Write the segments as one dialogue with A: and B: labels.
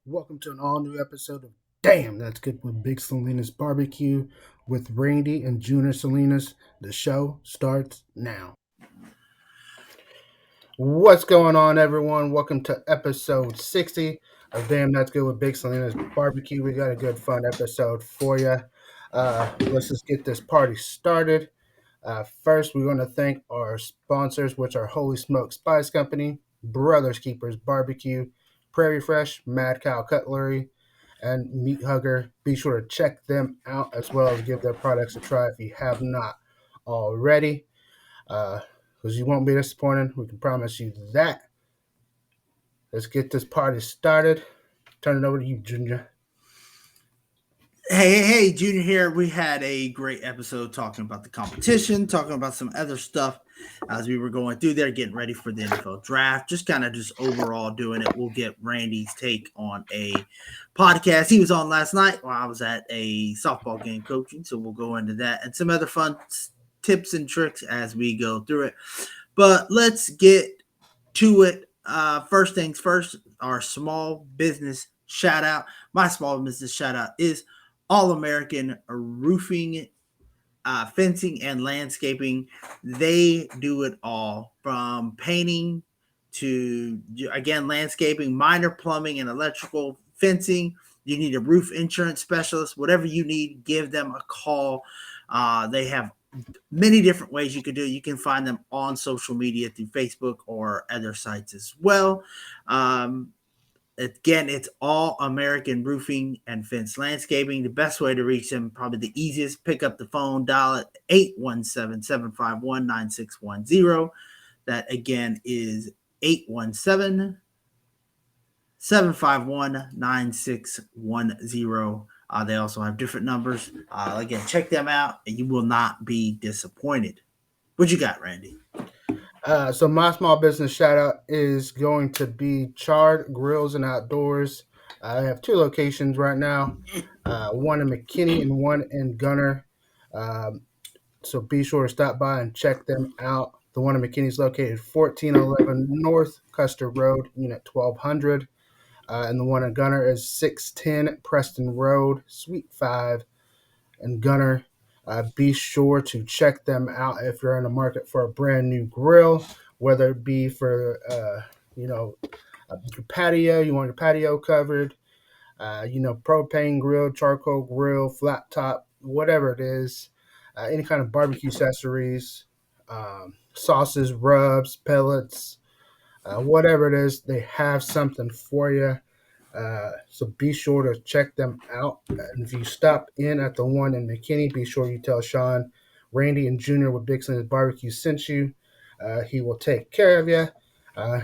A: Welcome to an all new episode of Damn, That's Good with Big Salinas Barbecue with Randy and Junior Salinas. The show starts now. What's going on, everyone? Welcome to episode 60 of Damn, That's Good with Big Salinas Barbecue. We got a good, fun episode for you. Let's just get this party started. First, we want to thank our sponsors, which are Holy Smoke Spice Company, Brothers Keepers Barbecue, Prairie Fresh, Mad Cow Cutlery, and Meat Hugger. Be sure to check them out as well as give their products a try if you have not already, because you won't be disappointed. We can promise you that. Let's get this party started. Turn it over to you, Junior.
B: Hey, Junior here. We had a great episode talking about the competition, talking about some other stuff as we were going through there, getting ready for the NFL draft, just overall doing it. We'll get Randy's take on a podcast he was on last night while I was at a softball game coaching. So we'll go into that and some other fun tips and tricks as we go through it. But let's get to it. First things first, our small business shout out. My small business shout out is All American Roofing, Fencing, and Landscaping. They do it all from painting to, again, landscaping, minor plumbing and electrical, fencing. You need a roof insurance specialist, whatever you need, give them a call. They have many different ways you could do it. You can find them on social media through Facebook or other sites as well. Again, it's All American Roofing and Fence Landscaping. The best way to reach them, probably the easiest, pick up the phone, dial it 817-751-9610. That again is 817-751-9610. They also have different numbers. Again, check them out and you will not be disappointed. What you got, Randy?
A: So my small business shout out is going to be Charred Grills and Outdoors. I have two locations right now, one in McKinney and one in Gunner. Um, so be sure to stop by and check them out. The one in McKinney is located 1411 North Custer Road, Unit 1200. And the one in Gunner is 610 Preston Road, Suite 5 in Gunner. Be sure to check them out if you're in the market for a brand new grill, whether it be for your patio, you want your patio covered, propane grill, charcoal grill, flat top, whatever it is, any kind of barbecue accessories, sauces, rubs, pellets, whatever it is, they have something for you. So be sure to check them out. And if you stop in at the one in McKinney, be sure you tell Sean, Randy, and Junior with Big Slin's Barbecue sent you. He will take care of you.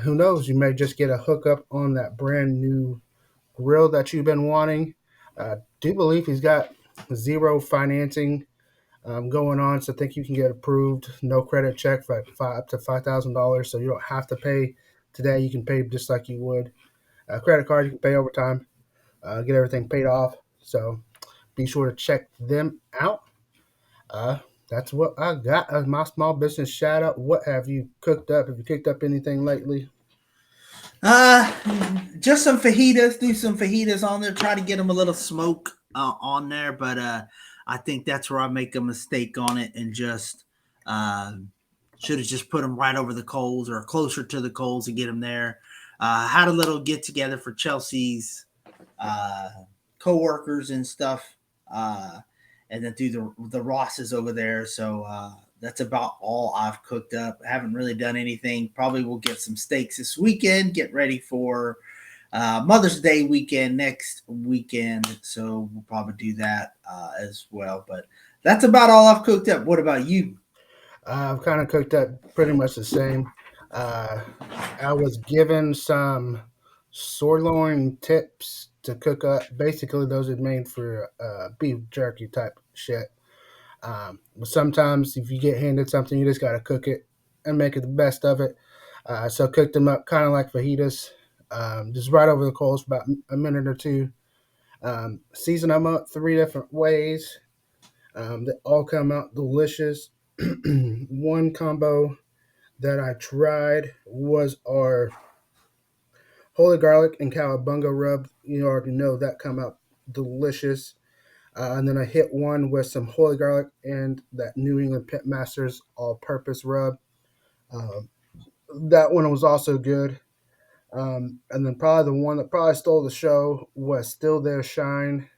A: Who knows? You may just get a hookup on that brand new grill that you've been wanting. Do believe he's got zero financing going on, so I think you can get approved. No credit check for up to $5,000, so you don't have to pay today. You can pay just like you would a credit card. You can pay over time, get everything paid off. So be sure to check them out. Uh, that's what I got as my small business shout out. What have you cooked up? Have you cooked up anything lately?
B: Uh, just some fajitas. Do some fajitas on there. Try to get them a little smoke on there, but I think that's where I make a mistake on it and just uh, should have just put them right over the coals or closer to the coals and get them there. Had a little get together for Chelsea's uh, co-workers and stuff, and then through the Rosses over there. So that's about all I've cooked up. I haven't really done anything. Probably will get some steaks this weekend. Get ready for Mother's Day weekend next weekend. So we'll probably do that as well. But that's about all I've cooked up. What about you?
A: I've kind of cooked up pretty much the same. Uh, I was given some sirloin tips to cook up. Basically, those are made for beef jerky type shit. But sometimes if you get handed something, you just gotta cook it and make it the best of it. So cook them up kind of like fajitas, just right over the coals for about a minute or two. Season them up three different ways. They all come out delicious. One combo that I tried was our Holy garlic and cowabunga rub. You already know that come out delicious. And then I hit one with some holy garlic and that New England Pit Masters all-purpose rub. Um, that one was also good. And then probably the one that probably stole the show was Still There Shine.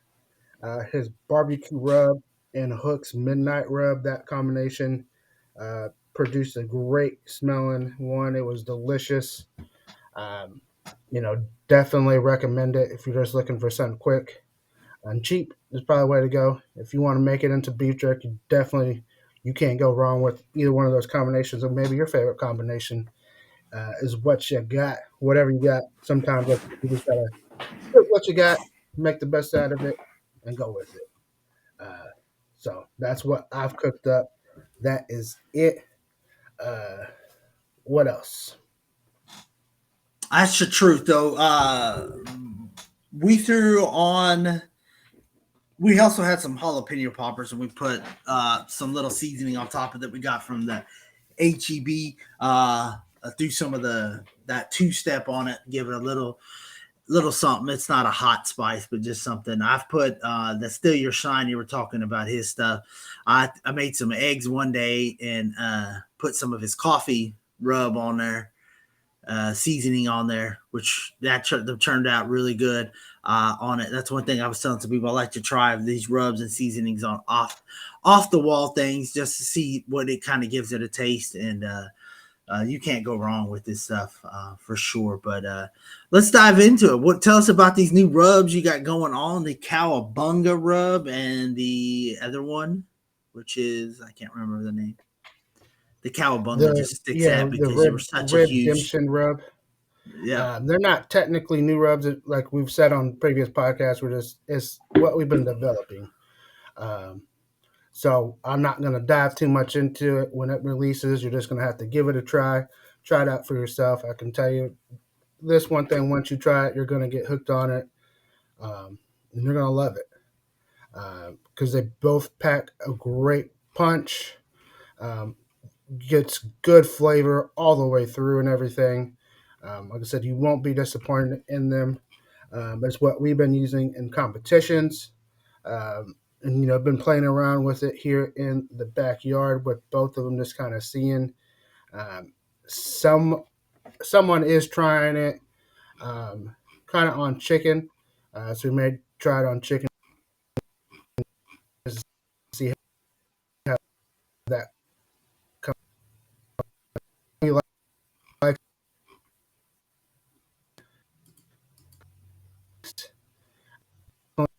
A: His barbecue rub and Hook's midnight rub. That combination produced a great smelling one. It was delicious. Um, definitely recommend it if you're just looking for something quick and cheap. Is probably the way to go. If you want to make it into beef jerky, you can't go wrong with either one of those combinations. Or maybe your favorite combination is what you got. Whatever you got. Sometimes you just gotta put what you got, make the best out of it, and go with it. Uh, so that's what I've cooked up. That is it. Uh, what else?
B: That's the truth, though. We threw on. We also had some jalapeno poppers, and we put some little seasoning on top of that we got from the HEB. Threw some of that two step on it, give it a little something. It's not a hot spice, but just something. I've put the Still Your Shine. You were talking about his stuff. I made some eggs one day and put some of his coffee rub on there, seasoning on there, which that turned out really good on it. That's one thing I was telling some people. I like to try these rubs and seasonings on off the wall things just to see what it kind of gives it a taste. And you can't go wrong with this stuff for sure. But let's dive into it. Tell us about these new rubs you got going on? The cowabunga rub and the other one, which is I can't remember the name. The cowabunga just sticks out
A: The
B: because you were such a huge
A: redemption rub.
B: yeah.
A: They're not technically new rubs, like we've said on previous podcasts. We're just it's what we've been developing. Um, so I'm not gonna dive too much into it. When it releases, you're just gonna have to give it a try it out for yourself. I can tell you this one thing: once you try it, you're gonna get hooked on it, and you're gonna love it because they both pack a great punch. Um, gets good flavor all the way through and everything. Like I said, you won't be disappointed in them. It's what we've been using in competitions. And I've been playing around with it here in the backyard with both of them, just kind of seeing. Um, some Someone is trying it, kind of on chicken, so we may try it on chicken to see how that comes. You like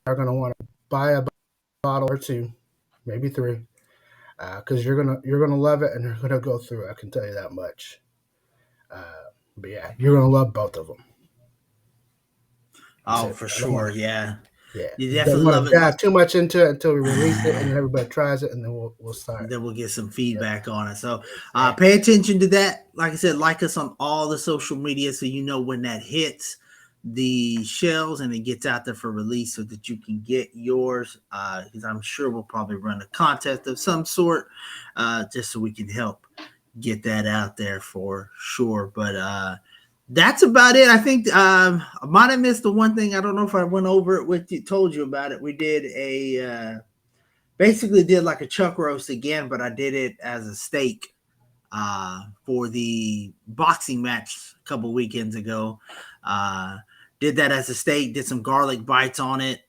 A: are going to want to buy a bottle or two, maybe three, because you're gonna love it and you're gonna go through it. I can tell you that much. But yeah, you're gonna love both of them. That's
B: Oh,
A: it.
B: for
A: I don't want
B: sure.
A: to.
B: Yeah.
A: Yeah,
B: You
A: don't
B: definitely
A: want
B: love
A: to
B: it.
A: dive too much into it until we release it and then everybody tries it and then we'll start.
B: Then we'll get some
A: Yep,
B: feedback on it. So
A: exactly.
B: pay attention to that. Like I said, like us on all the social media so you know when that hits the shelves and it gets out there for release so that you can get yours. Because I'm sure we'll probably run a contest of some sort just so we can help get that out there for sure. But that's about it. I think I might have missed the one thing. I don't know if I went over it with you, told you about it. We did basically did like a chuck roast again, but I did it as a steak for the boxing match a couple weekends ago. Uh, did that as a steak, did some garlic bites on it.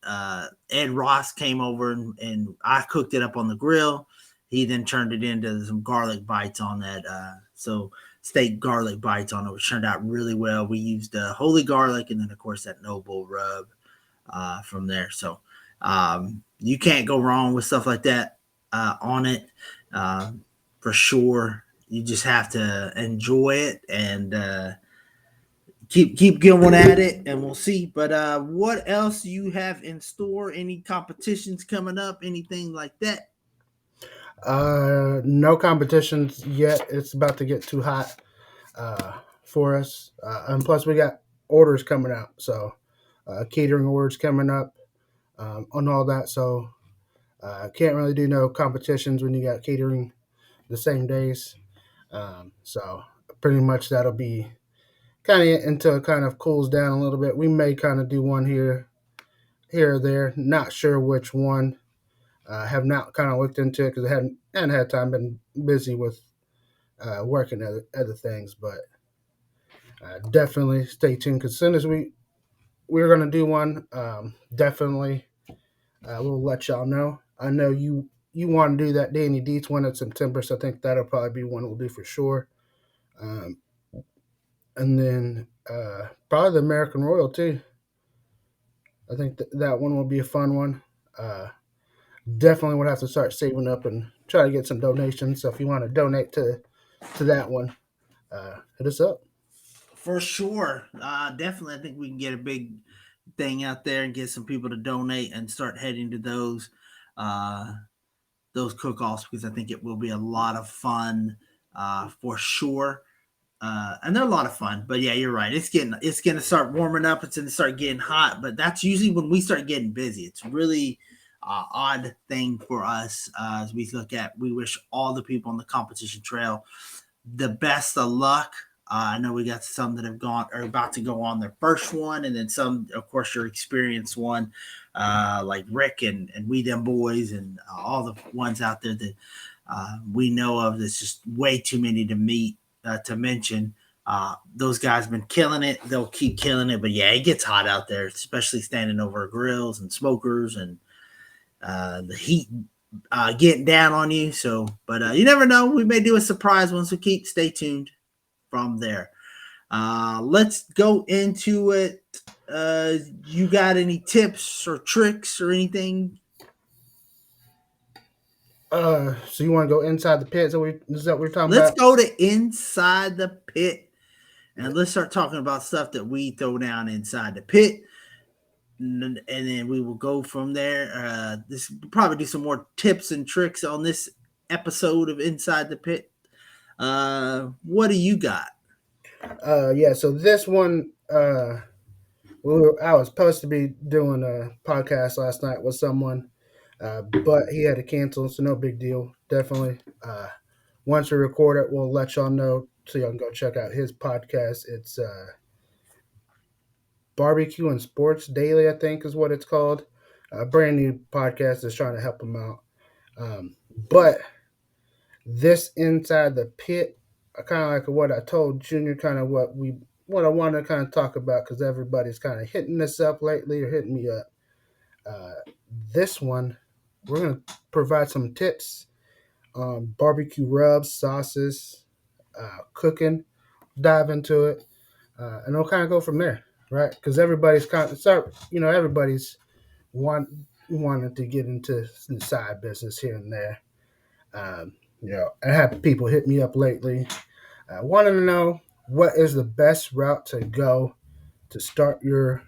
B: Ed Ross came over and I cooked it up on the grill. He then turned it into some garlic bites on that. So steak garlic bites on it, which turned out really well. We used holy garlic and then, of course, that noble rub from there. So you can't go wrong with stuff like that on it uh, for sure. You just have to enjoy it and keep going at it, and we'll see. But what else do you have in store? Any competitions coming up? Anything like that?
A: No competitions yet. It's about to get too hot for us, and plus we got orders coming out, so catering orders coming up on all that. So can't really do no competitions when you got catering the same days. So pretty much that'll be kind of until it kind of cools down a little bit. We may kind of do one here or there. Not sure which one. Have not kind of looked into it because I hadn't had time. Been busy with working other things, but definitely stay tuned. Because as soon as we're gonna do one, definitely we'll let y'all know. I know you want to do that Danny Dietz one in September, so I think that'll probably be one we'll do for sure. Um, and then probably the American Royal too. I think that one will be a fun one. Uh, Definitely would have to start saving up and try to get some donations. So if you want to donate to that one, hit us up.
B: For sure. Definitely, I think we can get a big thing out there and get some people to donate and start heading to those cook-offs because I think it will be a lot of fun for sure. And they're a lot of fun. But yeah, you're right. It's gonna start warming up. It's gonna start getting hot. But that's usually when we start getting busy. It's really odd thing for us as we look at. We wish all the people on the competition trail the best of luck. I know we got some that have gone or about to go on their first one, and then some, of course, your experienced one, like Rick and We Them Boys, and all the ones out there that we know of. There's just way too many to meet to mention. Those guys have been killing it. They'll keep killing it. But yeah, it gets hot out there, especially standing over grills and smokers and the heat getting down on you. So, but you never know. We may do a surprise one. So stay tuned from there. Let's go into it. You got any tips or tricks or anything?
A: So you want to go inside the pit? Is that what we're talking
B: Let's
A: about?
B: go to inside the pit and let's start talking about stuff that we throw down inside the pit. And then we will go from there. This we'll probably do some more tips and tricks on this episode of Inside the Pit. What do you got?
A: Yeah. So this one, I was supposed to be doing a podcast last night with someone, but he had to cancel, so no big deal. Definitely. Once we record it, we'll let y'all know so y'all can go check out his podcast. It's Barbecue and Sports Daily, I think is what it's called. A brand new podcast is trying to help him out. But this inside the pit, kind of like what I told Junior, kind of what I want to kind of talk about because everybody's kind of hitting this up lately or hitting me up. Uh, this one, we're gonna provide some tips on barbecue rubs, sauces, cooking. Dive into it, and we'll kind of go from there, right? Because everybody's kind of start, everybody's want wanted to get into the side business here and there. I have people hit me up lately. I wanted to know what is the best route to go to start your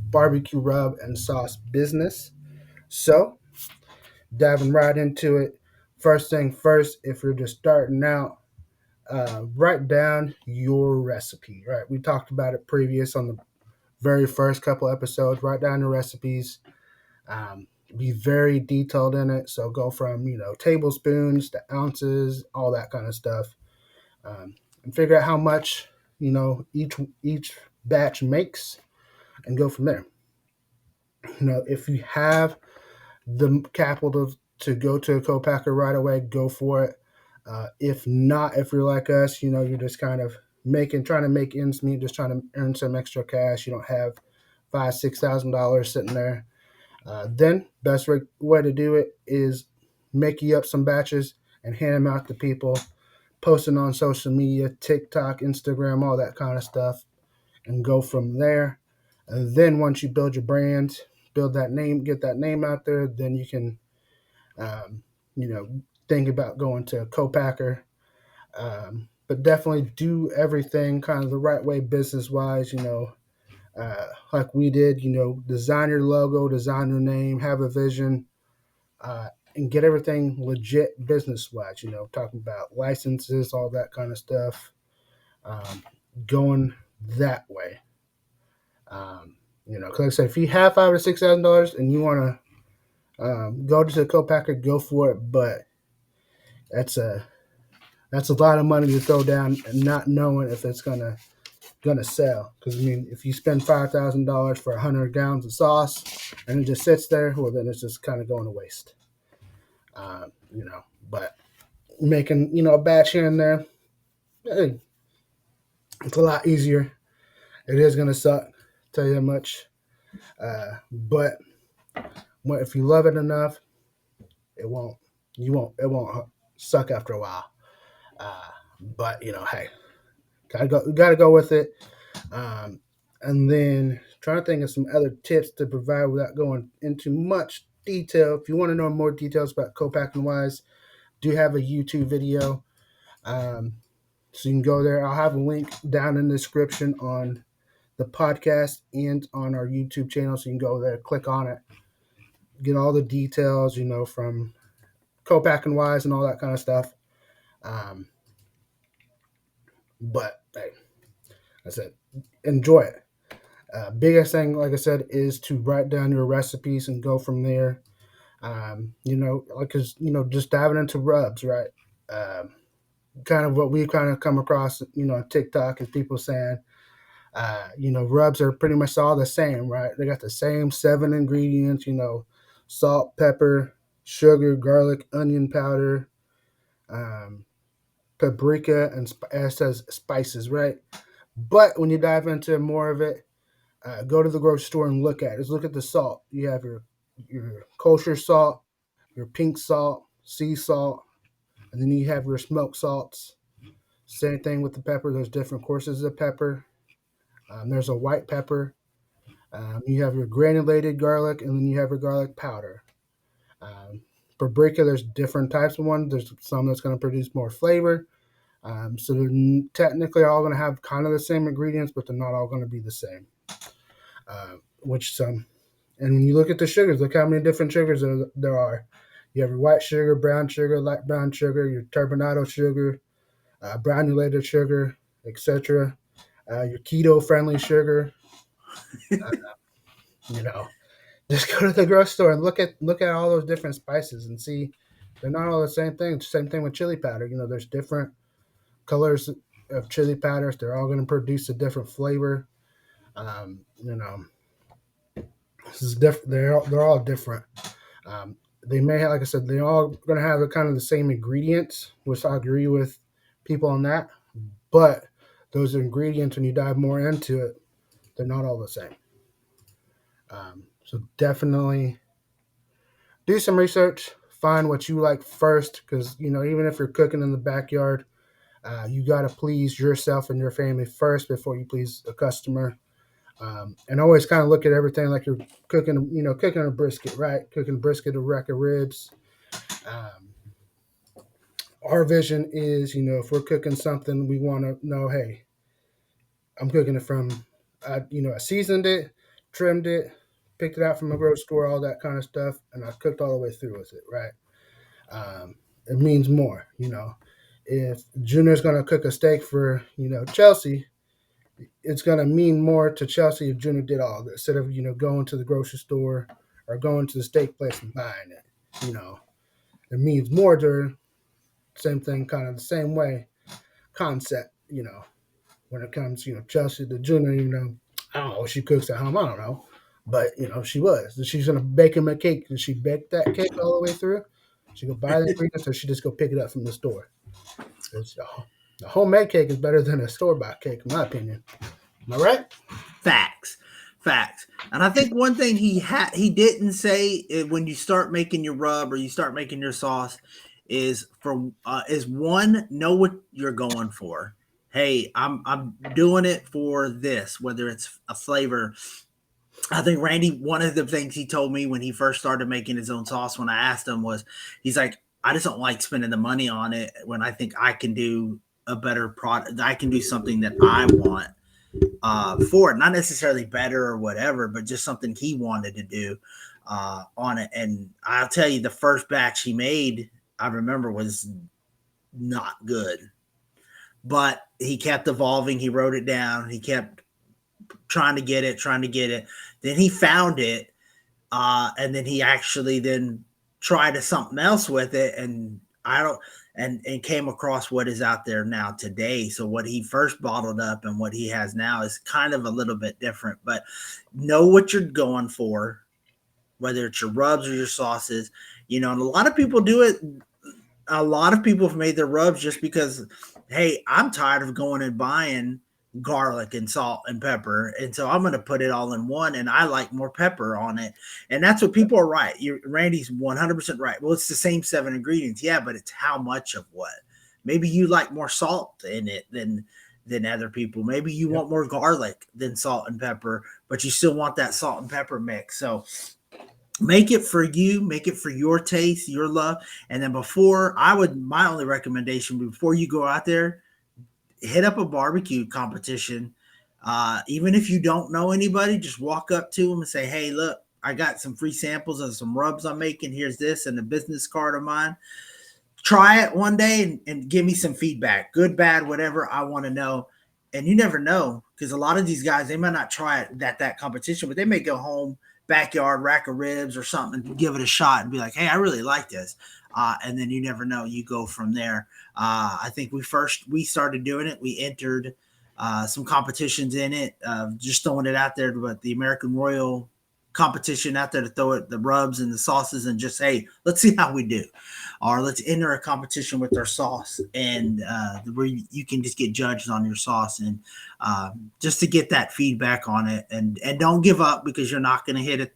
A: barbecue rub and sauce business. So, diving right into it. First thing first, if you're just starting out, write down your recipe. Right, we talked about it previous on the very first couple episodes. Write down your recipes. Be very detailed in it. So go from tablespoons to ounces, all that kind of stuff, and figure out how much each batch makes, and go from there. If you have the capital to go to a co-packer right away, go for it. If not, if you're like us, you're just kind of trying to make ends meet, just trying to earn some extra cash. You don't have $5,000-6,000 sitting there. Then best way to do it is make you up some batches and hand them out to people, posting on social media, TikTok, Instagram, all that kind of stuff, and go from there. And then once you build your brand, build that name, get that name out there, then you can, um, you know, think about going to a co-packer. But definitely do everything kind of the right way, business wise. Like we did. Design your logo, design your name, have a vision, and get everything legit business wise. Talking about licenses, all that kind of stuff. Um, Going that way. Because like I said, if you have $5,000 or $6,000 and you want to go to the co-packer, go for it. But that's a lot of money to throw down and not knowing if it's gonna gonna sell. Because I mean, if you spend $5,000 for 100 gallons of sauce and it just sits there, well, then it's just kind of going to waste. But making a batch here and there, hey, it's a lot easier. It is gonna suck, tell you that much. But if you love it enough, it won't. You won't. It won't suck after a while. Uh, but hey, gotta go with it. Um, and then trying to think of some other tips to provide without going into much detail. If you want to know more details about co-packing wise, do have a YouTube video. Um, so you can go there. I'll have a link down in the description on the podcast and on our YouTube channel. So you can go there, click on it, get all the details, from co-packing wise and all that kind of stuff. Um, but hey, I said, enjoy it. Biggest thing, like I said, is to write down your recipes and go from there. Because just diving into rubs, right? Um, Kind of what we kind of come across, on TikTok and people saying, rubs are pretty much all the same, right? They got the same 7 ingredients, salt, pepper, sugar, garlic, onion powder, um, paprika, and it says spices, right? But when you dive into more of it, go to the grocery store and look at it. Just look at the salt. You have your kosher salt, your pink salt, sea salt, and then you have your smoked salts. Same thing with the pepper. There's different courses of pepper. There's a white pepper. You have your granulated garlic, and then you have your garlic powder. Um, Paprika, there's different types of ones. There's some that's going to produce more flavor. So they're technically all going to have kind of the same ingredients, but they're not all going to be the same. Which some, and when you look at the sugars, look how many different sugars there are. You have your white sugar, brown sugar, light brown sugar, your turbinado sugar, granulated sugar, etc. Your keto-friendly sugar. You know, just go to the grocery store and look at all those different spices and see they're not all the same thing. Same thing with chili powder. There's different colors of chili powders. They're all going to produce a different flavor. Um, you know, this is different. They're all different. They may have, like I said, they all going to have kind of the same ingredients, which I agree with people on that. But those ingredients, when you dive more into it, they're not all the same. So definitely do some research. Find what you like first, because even if you're cooking in the backyard, you got to please yourself and your family first before you please a customer. And always kind of look at everything like you're cooking a brisket, right? Cooking a brisket, a rack of ribs. Um, our vision is, if we're cooking something, we want to know, hey, I'm cooking it from, I seasoned it, trimmed it, picked it out from a grocery store, all that kind of stuff, and I cooked all the way through with it, right? It means more. If Junior's going to cook a steak for, Chelsea, it's going to mean more to Chelsea if Junior did all this instead of, going to the grocery store or going to the steak place and buying it. It means more to her. Same thing, kind of the same way concept, when it comes, Chelsea to Junior, I don't know what she cooks at home. I don't know. But, she was. She's going to bake him a cake. Did she bake that cake all the way through? She go buy the ingredients or she just go pick it up from the store? The homemade cake is better than a store-bought cake, in my opinion. Am I right?
B: Facts, facts. And I think one thing he didn't say when you start making your rub or you start making your sauce is one, know what you're going for. Hey, I'm doing it for this, whether it's a flavor. I think Randy, one of the things he told me when he first started making his own sauce, when I asked him, was he's like, I just don't like spending the money on it when I think I can do a better product. I can do something that I want for it, not necessarily better or whatever, but just something he wanted to do on it. And I'll tell you, the first batch he made, I remember, was not good, but he kept evolving. He wrote it down. He kept trying to get it, trying to get it. Then he found it, and then he actually then tried something else with it, and and came across what is out there now today. So what he first bottled up and what he has now is kind of a little bit different. But know what you're going for, whether it's your rubs or your sauces. And a lot of people do it. A lot of people have made their rubs just because, hey, I'm tired of going and buying garlic and salt and pepper, and so I'm going to put it all in one, and I like more pepper on it. And that's what people are right. Randy's 100% right. Well, it's the same 7 ingredients, yeah, but it's how much of what. Maybe you like more salt in it than other people. Maybe you
A: Yep.
B: want more garlic than salt and pepper, but you still want that salt and pepper mix. So make it for you, make it for your taste, your love. And then my only recommendation before you go out there, hit up a barbecue competition. Even if you don't know anybody, just walk up to them and say, hey, look, I got some free samples of some rubs I'm making. Here's this and a business card of mine. Try it one day and give me some feedback, good, bad, whatever. I want to know. And you never know, because a lot of these guys, they might not try it that competition, but they may go home, backyard rack of ribs or something, and give it a shot and be like, hey, I really like this. And then you never know, you go from there. I think we started doing it, we entered some competitions in it, just throwing it out there, but the American Royal competition out there to throw it, the rubs and the sauces, and just, hey, let's see how we do, or let's enter a competition with our sauce, and where you can just get judged on your sauce, and just to get that feedback on it, and don't give up, because you're not going to hit it.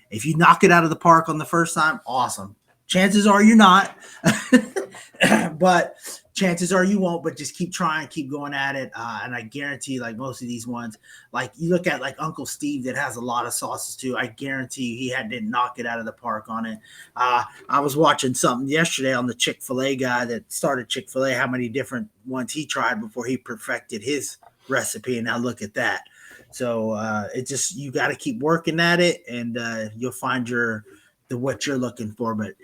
B: If you knock it out of the park on the first time, awesome. Chances are you're not, but chances are you won't. But just keep trying, keep going at it, and I guarantee, like most of these ones, like you look at like Uncle Steve that has a lot of sauces too. I guarantee didn't knock it out of the park on it. I was watching something yesterday on the Chick-fil-A guy that started Chick-fil-A, how many different ones he tried before he perfected his recipe, and now look at that. So it just, you got to keep working at it, and you'll find the what you're looking for. But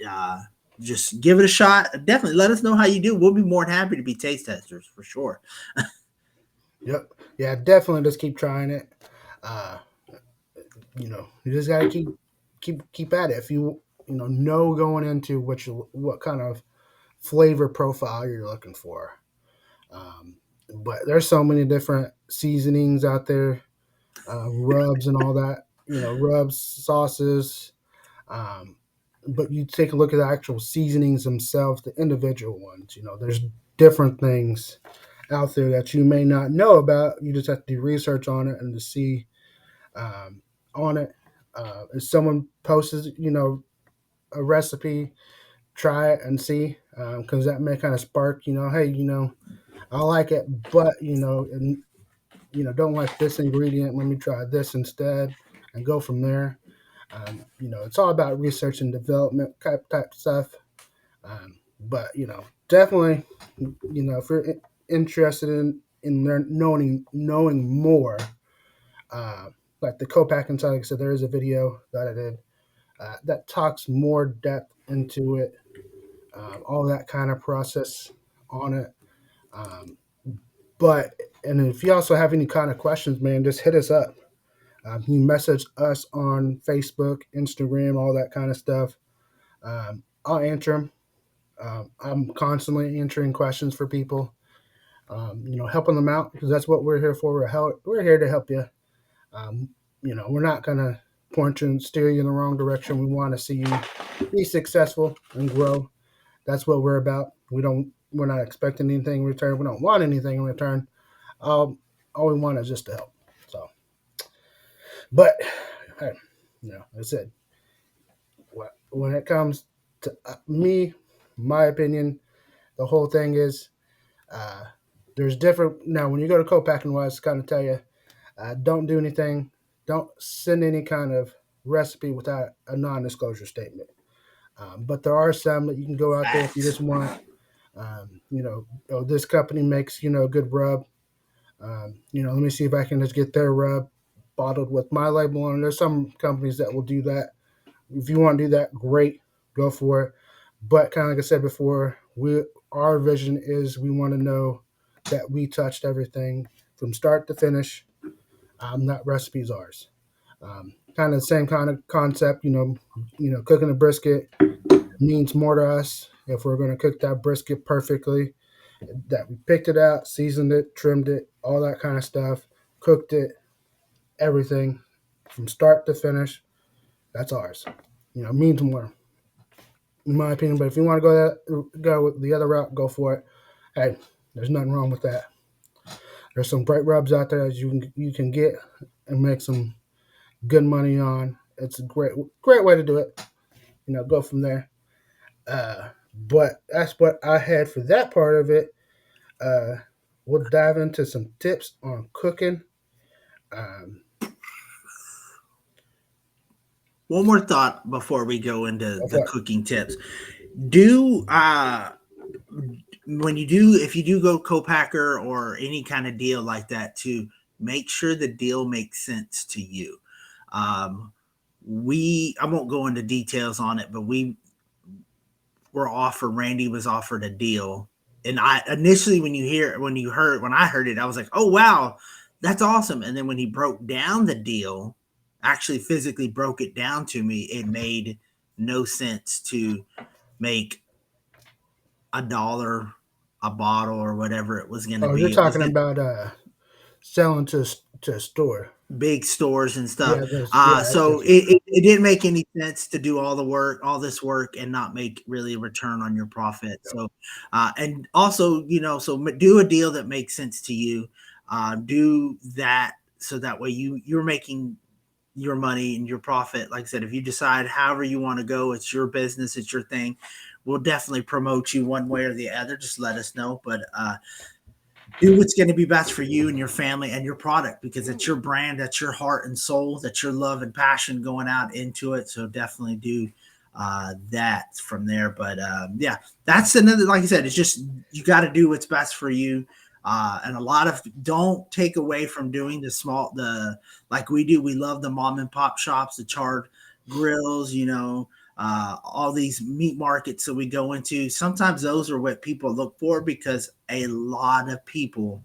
B: just give it a shot. Definitely let us know how you do. We'll be more than happy to be taste testers for sure.
A: Yep. Yeah, definitely just keep trying it. Uh, you just gotta keep at it. If you know going into what kind of flavor profile you're looking for. Um, but there's so many different seasonings out there, rubs and all that. Rubs, sauces. Um, but you take a look at the actual seasonings themselves, the individual ones. There's different things out there that you may not know about. You just have to do research on it and to see on it. If someone posts, a recipe, try it and see, because that may kind of spark, hey, I like it, but and don't like this ingredient. Let me try this instead, and go from there. It's all about research and development type stuff. But definitely, if you're interested in knowing more, like the co-packing side, like I said, there is a video that I did that talks more depth into it, all that kind of process on it. Um, but and if you also have any kind of questions, man, just hit us up. You message us on Facebook, Instagram, all that kind of stuff. I'll answer them. I'm constantly answering questions for people, helping them out because that's what we're here for. We're here to help you. Um, we're not going to point you and steer you in the wrong direction. We want to see you be successful and grow. That's what we're about. We're not expecting anything in return. We don't want anything in return. All we want is just to help. So, but hey, like I said, when it comes to me, my opinion, the whole thing is uh, there's different. Now, when you go to co-packing wise, kind of tell you, don't do anything. Don't send any kind of recipe without a non-disclosure statement. But there are some that you can go out there if you
B: Facts.
A: just want. Oh, this company makes good rub. Let me see if I can just get their rub bottled with my label on it. There's some companies that will do that. If you want to do that, great, go for it. But kind of like I said before, our vision is we want to know that we touched everything from start to finish. That recipe's ours. Kind of the same kind of concept, cooking a brisket. means more to us if we're going to cook that brisket perfectly. That we picked it out, seasoned it, trimmed it, all that kind of stuff, cooked it, everything from start to finish. That's ours. Means more, in my opinion. But if you want to go with the other route, go for it. Hey, there's nothing wrong with that. There's some great rubs out there that you can get and make some good money on. It's a great way to do it. Go from there. But that's what I had for that part of it. Uh, we'll dive into some tips on cooking. Um,
B: One more thought before we go into
A: go
B: the
A: for it.
B: cooking tips. Do when you do, if you do go copacker or any kind of deal like that, to make sure the deal makes sense to you. Um, I won't go into details on it, but Randy was offered a deal. And I initially, when I heard it, I was like, oh, wow, that's awesome. And then when he broke down the deal, actually physically broke it down to me, it made no sense to make $1 a bottle or whatever it was going to
A: Oh, you're
B: be. It was
A: talking about selling to a store.
B: big stores and stuff.
A: Yeah, yeah, I see
B: So
A: what you're saying.
B: it didn't make any sense to do all this work and not make really a return on your profit.
A: Yep.
B: So, and also, so do a deal that makes sense to you. Do that so that way you're making your money and your profit. Like I said, if you decide however you want to go, it's your business, it's your thing. We'll definitely promote you one way or the other. Just let us know. But do what's going to be best for you and your family and your product, because it's your brand, that's your heart and soul, that's your love and passion going out into it. So definitely do that from there. But yeah, that's another, like I said, it's just, you got to do what's best for you. And a lot of, don't take away from doing like we do. We love the mom and pop shops, the charred grills, all these meat markets that we go into. Sometimes those are what people look for, because a lot of people,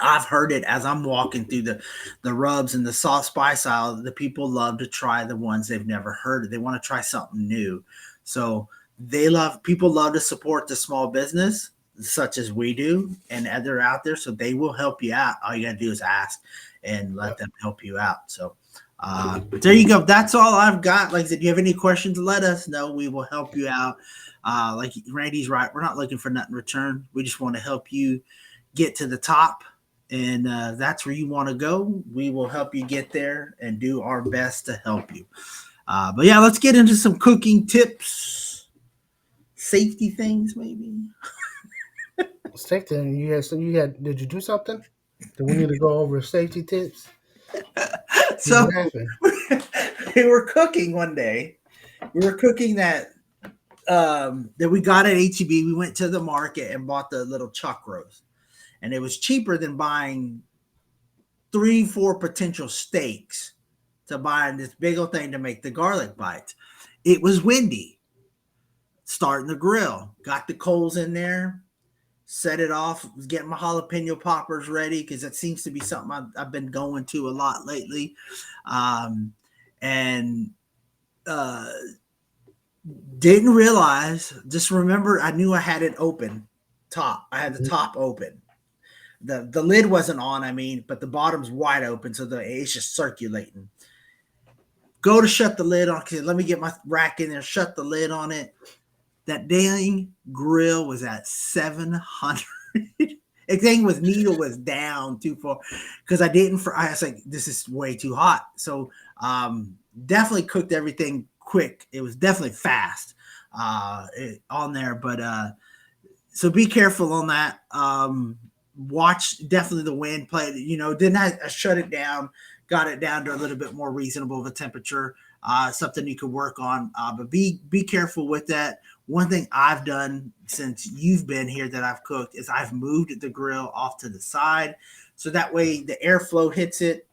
B: I've heard it as I'm walking through the rubs and the soft spice aisle, the people love to try the ones they've never heard of. They want to try something new. So people love to support the small business such as we do, and they're out there, so they will help you out. All you got to do is ask and let
A: Yep.
B: them help you out. So there you go. That's all I've got. Like I said, you have any questions, let us know. We will help you out. Like Randy's right. We're not looking for nothing in return. We just want to help you get to the top. And that's where you want to go. We will help you get there and do our best to help you. But yeah, let's get into some cooking tips, safety things, maybe.
A: Safety. Did you do something? Do we need to go over safety tips? You're
B: So
A: laughing.
B: we were cooking one day. We were cooking that we got at HEB. We went to the market and bought the little chuck roast, and it was cheaper than buying 3, 4 potential steaks to buy this big old thing to make the garlic bites. It was windy. Starting the grill, got the coals in there, set it off, was getting my jalapeno poppers ready, because that seems to be something I've been going to a lot lately. And uh, didn't realize, just remember, I knew I had it open top. I had the top open. The lid wasn't on, but the bottom's wide open, so it's just circulating. Go to shut the lid on. Let me get my rack in there, shut the lid on it. That dang grill was at 700. The thing with needle was down too far, because I was like, this is way too hot. So definitely cooked everything quick. It was definitely fast on there. But so be careful on that. Watch definitely the wind play. Then I shut it down, got it down to a little bit more reasonable of a temperature. Something you could work on, but be careful with that. One thing I've done since you've been here that I've cooked is I've moved the grill off to the side, so that way the airflow hits it,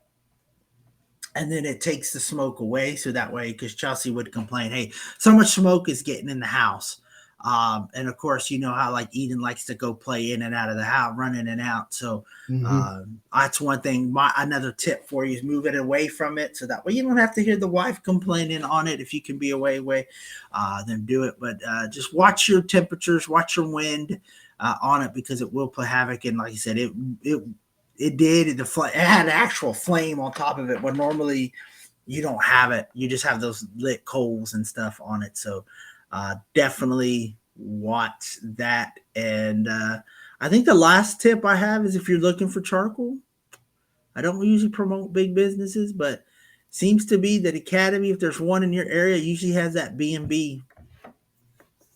B: and then it takes the smoke away. So that way, because Chelsea would complain, hey, so much smoke is getting in the house. And of course, you know how like Eden likes to go play in and out of the house, run in and out. So
A: Hmm.
B: that's one thing. My another tip for you is move it away from it, so that way you don't have to hear the wife complaining on it. If you can be away, then do it. But just watch your temperatures, watch your wind on it, because it will play havoc. And like I said, it did. It had actual flame on top of it, when normally you don't have it. You just have those lit coals and stuff on it. So definitely watch that. And I think the last tip I have is, if you're looking for charcoal, I don't usually promote big businesses, but seems to be that Academy, if there's one in your area, usually has that B&B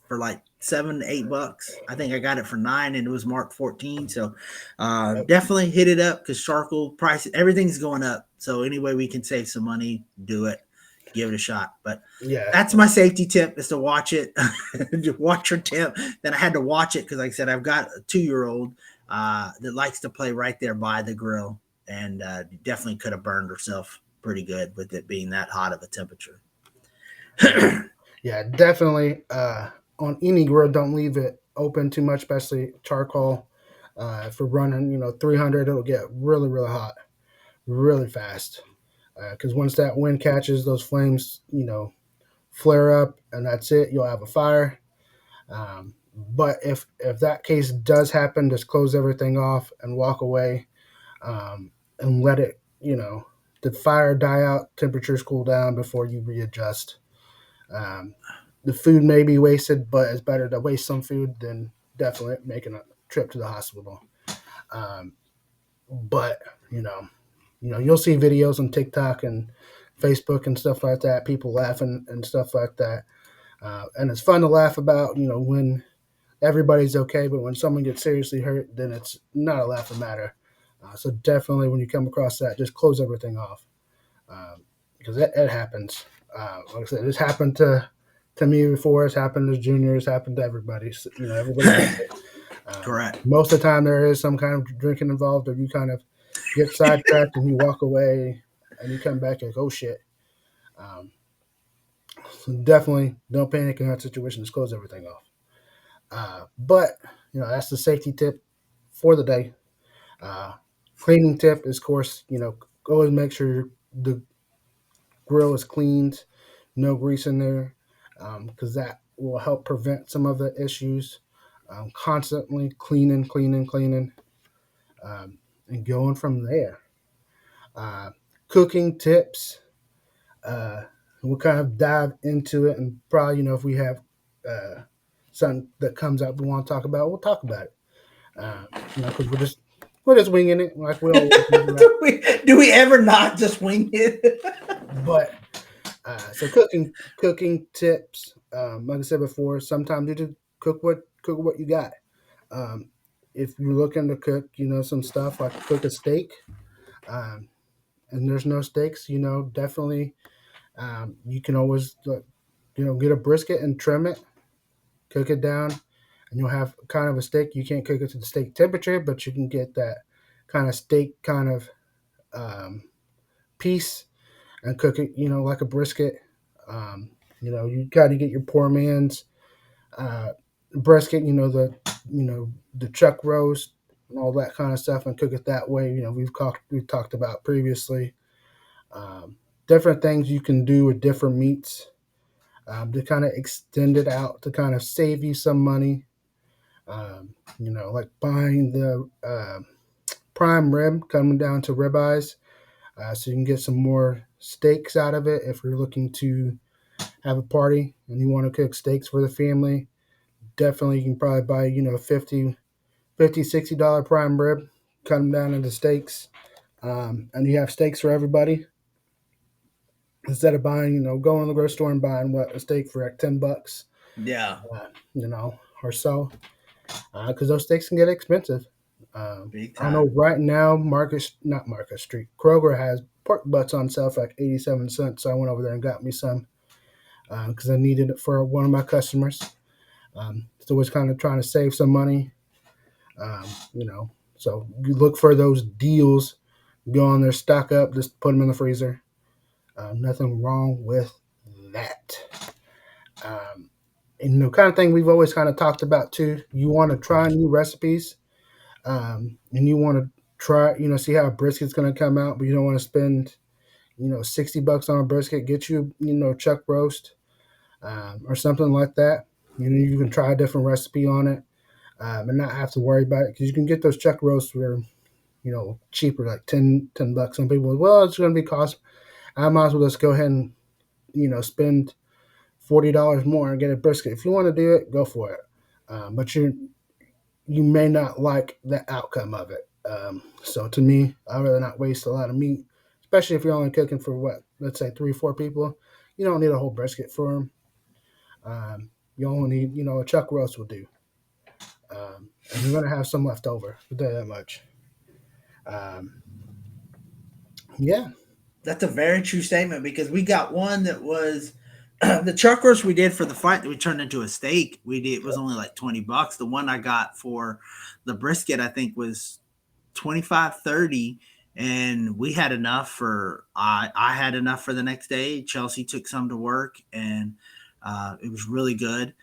B: for like $7 to $8. I think I got it for 9, and it was marked 14. So definitely hit it up, because charcoal prices, everything's going up. So any way we can save some money, do it. Give it a shot. But
A: Yeah.
B: that's my safety tip, is to watch it. Watch your tip. Then I had to watch it, because like I said, I've got a 2-year-old that likes to play right there by the grill, and definitely could have burned herself pretty good with it being that hot of a temperature.
A: Yeah. Yeah, definitely. On any grill, don't leave it open too much, especially charcoal. If we're running, 300, it'll get really, really hot, really fast. Because once that wind catches, those flames, flare up, and that's it. You'll have a fire. But if that case does happen, just close everything off and walk away, and let it, the fire die out, temperatures cool down before you readjust. Um, the food may be wasted, but it's better to waste some food than definitely making a trip to the hospital. Um, but you'll see videos on TikTok and Facebook and stuff like that, people laughing and stuff like that. And it's fun to laugh about, when everybody's okay, but when someone gets seriously hurt, then it's not a laughing matter. So definitely, when you come across that, just close everything off, because it happens. Like I said, it's happened to me before. It's happened to juniors. Happened to everybody. So, everybody does it.
B: Correct.
A: Most of the time, there is some kind of drinking involved, or you kind of get sidetracked and you walk away, and you come back and like, oh shit. Um, so definitely, don't panic in that situation. Just close everything off. But that's the safety tip for the day. Uh, Cleaning tip is, of course, always make sure the grill is cleaned, no grease in there, because that will help prevent some of the issues. Constantly cleaning, and going from there. Uh, Cooking tips. Uh, we'll kind of dive into it, and probably, if we have uh, something that comes up we want to talk about, we'll talk about it. Because we're just winging it like we always do. Right?
B: do we ever not just wing it?
A: But so cooking tips. Like I said before, sometimes you just cook what you got. Um, if you're looking to cook, some stuff like cook a steak, um, and there's no steaks, definitely you can always get a brisket and trim it, cook it down, and you'll have kind of a steak. You can't cook it to the steak temperature, but you can get that kind of steak kind of um, piece and cook it, like a brisket. You got to get your poor man's uh, brisket, the chuck roast and all that kind of stuff, and cook it that way. We've talked about previously. Um, Different things you can do with different meats to kind of extend it out to kind of save you some money. Like buying the prime rib, coming down to ribeyes, so you can get some more steaks out of it if you're looking to have a party and you want to cook steaks for the family. Definitely, you can probably buy, 50 $60 prime rib, cut them down into steaks, and you have steaks for everybody instead of buying, going to the grocery store and buying a steak for like $10,
B: Yeah,
A: uh, or so, because those steaks can get expensive.
B: big
A: I don't know,
B: time.
A: right now, not Market Street, Kroger has pork butts on sale for like 87 cents. So I went over there and got me some because I needed it for one of my customers. So was kind of trying to save some money, um, you know. So you look for those deals, go on there, stock up, just put them in the freezer. Nothing wrong with that. Um, And kind of thing we've always kind of talked about too. You want to try new recipes, and you want to try, see how a brisket's going to come out, but you don't want to spend, $60 on a brisket. Get you, chuck roast, or something like that. You can try a different recipe on it, and not have to worry about it because you can get those chuck roasts for cheaper, like $10. Some people, well, it's going to be cost. I might as well just go ahead and spend $40 more and get a brisket. If you want to do it, go for it. But you may not like the outcome of it. So to me, I'd rather not waste a lot of meat, especially if you're only cooking for what, let's say 3 or 4 people. You don't need a whole brisket for them. You only need, a chuck roast will do. And you're gonna have some left over. I'll tell you that much. Um, yeah,
B: That's a very true statement because we got one that was the chuck roast we did for the fight that we turned into a steak. We did, it was only like $20. The one I got for the brisket, I think, was 25, 30, and we had enough for I had enough for the next day. Chelsea took some to work, and it was really good.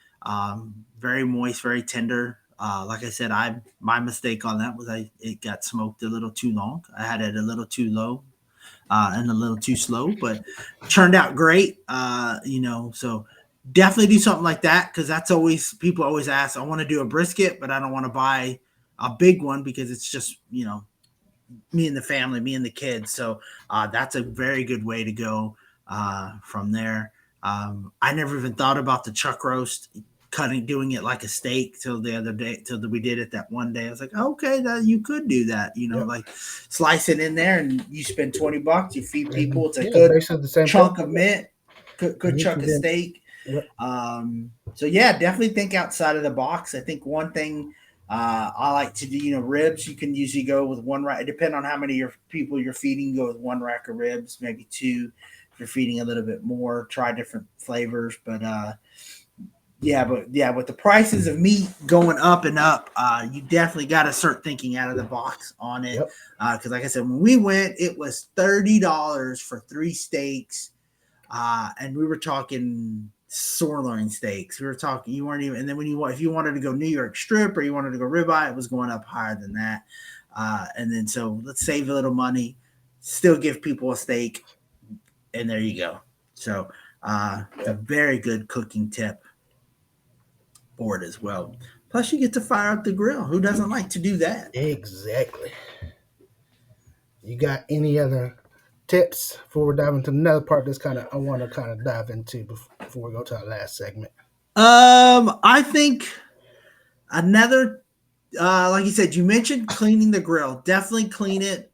B: Very moist, very tender. Like I said, I my mistake on that was it got smoked a little too long. I had it a little too low, and a little too slow, but turned out great. So definitely do something like that because that's always people always ask. I want to do a brisket, but I don't want to buy a big one because it's just me and the family, me and the kids. So that's a very good way to go from there. I never even thought about the chuck roast doing it like a steak till the other day, till we did it that one day. I was like, okay, that you could do that,
A: yep.
B: like slice it in there and you spend $20, you feed
A: And
B: people. It's a
A: yeah,
B: good
A: basically the same thing.
B: chunk of meat, good
A: And you can
B: chunk of
A: get,
B: steak.
A: yep.
B: So yeah, definitely think outside of the box. I think one thing I like to do, ribs. You can usually go with one rack. Depending on how many your people you're feeding, go with one rack of ribs, maybe two. If you're feeding a little bit more, try different flavors. But with the prices of meat going up and up, you definitely got to start thinking out of the box on it.
A: Yep.
B: Because, like I said, when we went, it was $30 for 3 steaks, and we were talking sirloin steaks. We were talking, you weren't even, and then if you wanted to go New York strip or you wanted to go ribeye, it was going up higher than that. And then so let's save a little money, still give people a steak, and there you go. So it's a
A: Yep.
B: very good cooking tip for it as well. Plus, you get to fire up the grill. Who doesn't like to do that?
A: Exactly. You got any other tips before we dive into another part that's kind of I want to kind of dive into before we go to our last segment?
B: I think another like you said, you mentioned cleaning the grill. Definitely clean it.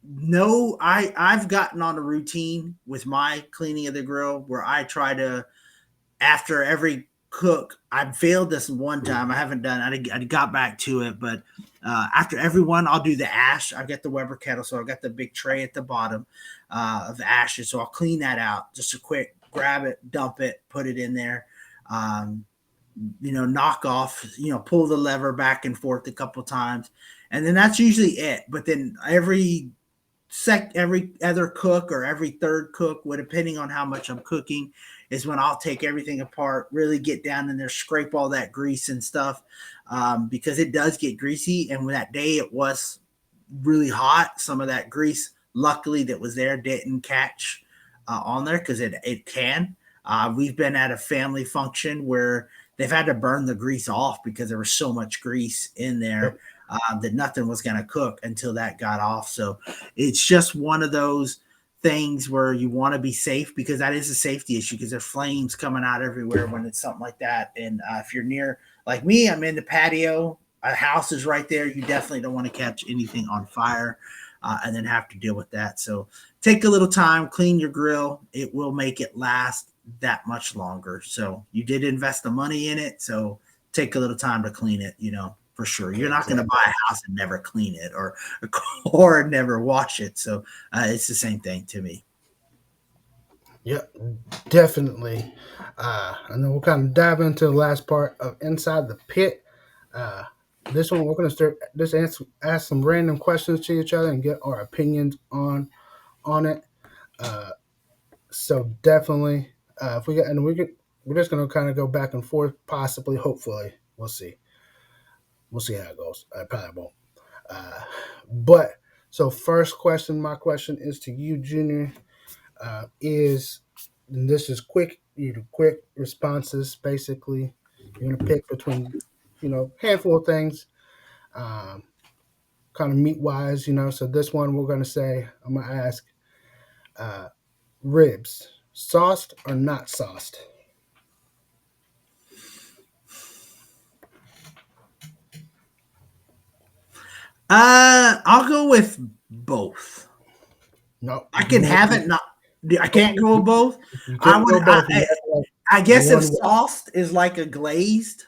B: No, I've gotten on a routine with my cleaning of the grill where I try to, after every cook, I failed this one time. I haven't done. I got back to it, but after every one, I'll do the ash. I get the Weber kettle, so I got the big tray at the bottom of the ashes. So I'll clean that out. Just a quick grab it, dump it, put it in there. Um, knock off, pull the lever back and forth a couple times, and then that's usually it. But then every other cook or every third cook, depending on how much I'm cooking, is when I'll take everything apart, really get down in there, scrape all that grease and stuff, because it does get greasy. And when that day it was really hot, some of that grease, luckily that was there, didn't catch on there because it can. We've been at a family function where they've had to burn the grease off because there was so much grease in there
A: Yep.
B: that nothing was going to cook until that got off. So it's just one of those things where you want to be safe because that is a safety issue because there's flames coming out everywhere when it's something like that. And if you're near, like me, I'm in the patio, a house is right there. You definitely don't want to catch anything on fire and then have to deal with that. So take a little time, clean your grill. It will make it last that much longer. So you did invest the money in it. So take a little time to clean it, for sure. You're not going to
A: Exactly.
B: buy a house and never clean it or never wash it. So it's the same thing to me.
A: Yep. Definitely. And then we'll kind of dive into the last part of inside the pit. Uh, this one we're going to start just ask some random questions to each other and get our opinions on it. Uh, so definitely, if we got and we could we're just gonna kind of go back and forth, possibly, hopefully, we'll see. We'll see how it goes. I probably won't. Uh, but so first question, my question is to you, Junior. Is and this is quick, quick responses. Basically, you're gonna pick between, handful of things, um, kind of meat wise. So this one we're gonna say, I'm gonna ask, uh, ribs, sauced or not sauced?
B: I'll go with both.
A: No,
B: I
A: you
B: can
A: won't.
B: have it. Not. I can't go with both.
A: You
B: I
A: can't
B: would.
A: go both. You have to have
B: I guess if
A: one.
B: sauced is like a glaze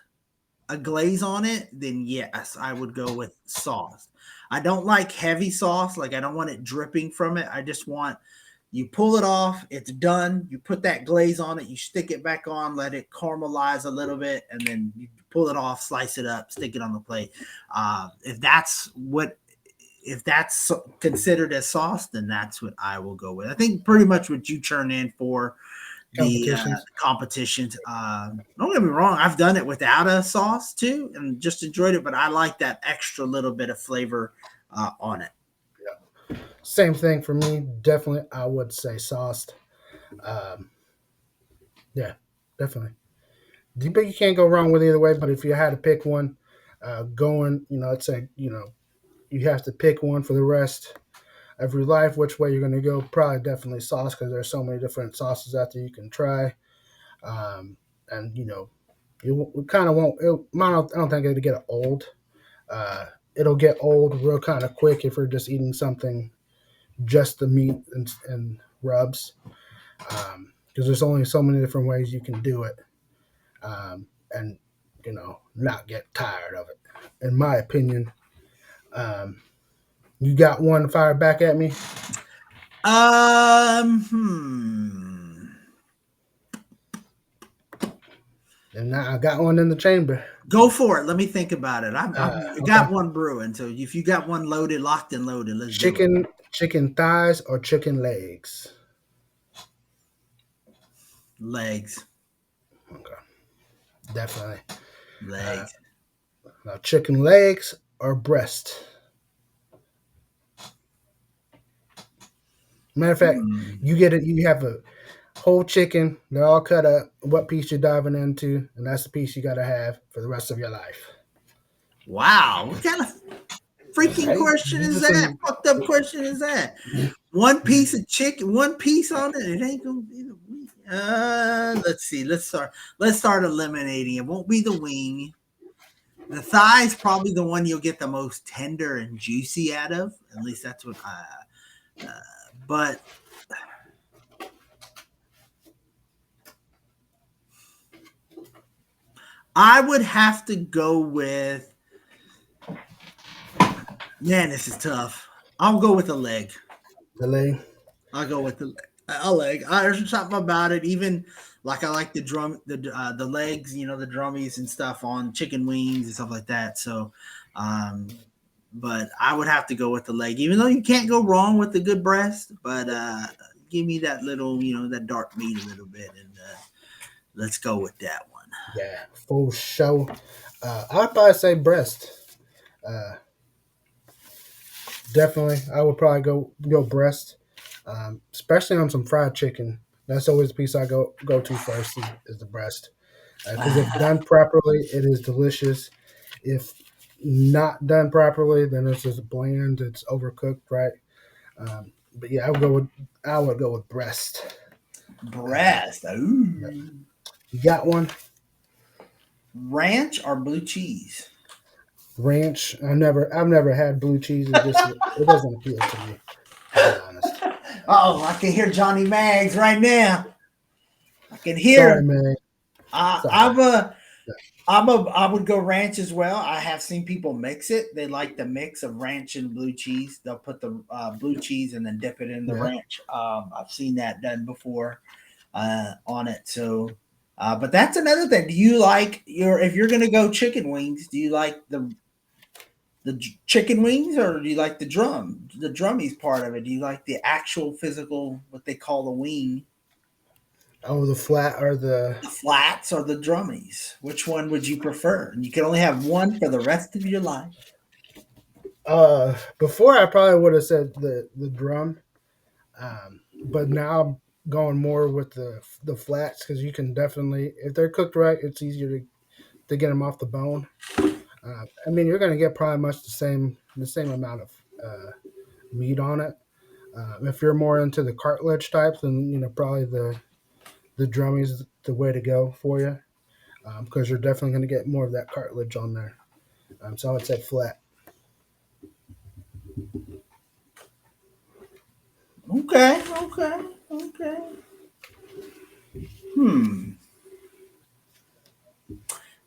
B: on it, then yes, I would go with sauce. I don't like heavy sauce. Like I don't want it dripping from it. I just want you pull it off, it's done. You put that glaze on it, you stick it back on, let it caramelize a little bit, and then you pull it off, slice it up, stick it on the plate. If that's what if that's considered as sauce, then that's what I will go with. I think pretty much what you turn in for the
A: Competitions.
B: competitions. Don't get me wrong, I've done it without a sauce too, and just enjoyed it. But I like that extra little bit of flavor on it.
A: Same thing for me. Definitely, I would say sauced. Um, yeah, definitely. But you can't go wrong with either way. But if you had to pick one, going, let's say, you have to pick one for the rest of your life. Which way you're going to go? Probably definitely sauce because there's so many different sauces out there you can try. And you kind of won't. I don't think it'll get old. It'll get old real kind of quick if you're just eating something just the meat and rubs, because there's only so many different ways you can do it, and not get tired of it. In my opinion, um, you got one fired back at me,
B: Hmm.
A: and I got one in the chamber.
B: Go for it. Let me think about it. I
A: Okay,
B: got one brewing. So if you got one loaded, locked and loaded, let's do it.
A: chicken thighs or chicken legs?
B: Legs,
A: Okay, definitely. Uh,
B: legs.
A: Now, chicken legs or breast? Matter of fact,
B: Hmm.
A: you get it. You have a whole chicken. They're all cut up. What piece you're diving into, and that's the piece you got to have for the rest of your life.
B: Wow, what kind of freaking
A: Hey,
B: question
A: these
B: is
A: are
B: that?
A: some.
B: Fucked up question is that? One piece of chicken, one piece on it. It ain't gonna be the wing. Let's see. Let's start eliminating. It won't be the wing. The thigh is probably the one you'll get the most tender and juicy out of. At least that's what. Uh, but I would have to go with. Man, this is tough. I'll go with the leg.
A: The leg.
B: I'll go with the a leg. There's something about it. Even like I like the legs, the drummies and stuff on chicken wings and stuff like that. So, um, but I would have to go with the leg, even though you can't go wrong with the good breast. But give me that little, that dark meat a little bit, and let's go with that one.
A: Yeah, full show. I'd probably say breast. Uh, Definitely, I would probably go breast, especially on some fried chicken. That's always the piece I go to first is the breast, because if done properly, it is delicious. If not done properly, then it's just bland. It's overcooked, right? But yeah, I would go with breast. Uh,
B: Breast.
A: yep.
B: Ooh.
A: You got one
B: Ranch or blue cheese?
A: ranch. I've never had blue cheese. It doesn't appeal to me, to be honest.
B: Oh, I can hear Johnny Mags right now. I can hear
A: Sorry,
B: him.
A: man.
B: Uh,
A: Sorry.
B: I'm a, I would go ranch as well. I have seen people mix it. They like the mix of ranch and blue cheese. They'll put the blue cheese and then dip it in the
A: Yeah,
B: ranch. I've seen that done before on it. So, but that's another thing. Do you like if you're gonna go chicken wings? Do you like the chicken wings or do you like the drummies part of it? Do you like the actual physical what they call the wing?
A: Oh, the flat or the
B: The flats or the drummies? Which one would you prefer? And you can only have one for the rest of your life.
A: before I probably would have said the drum, but now I'm going more with the flats because you can definitely, if they're cooked right, it's easier to get them off the bone. I mean, you're going to get probably much the same amount of meat on it. If you're more into the cartilage types, then probably the drum is the way to go for you because you're definitely going to get more of that cartilage on there. So I would say flat.
B: Okay, okay, okay. Hmm.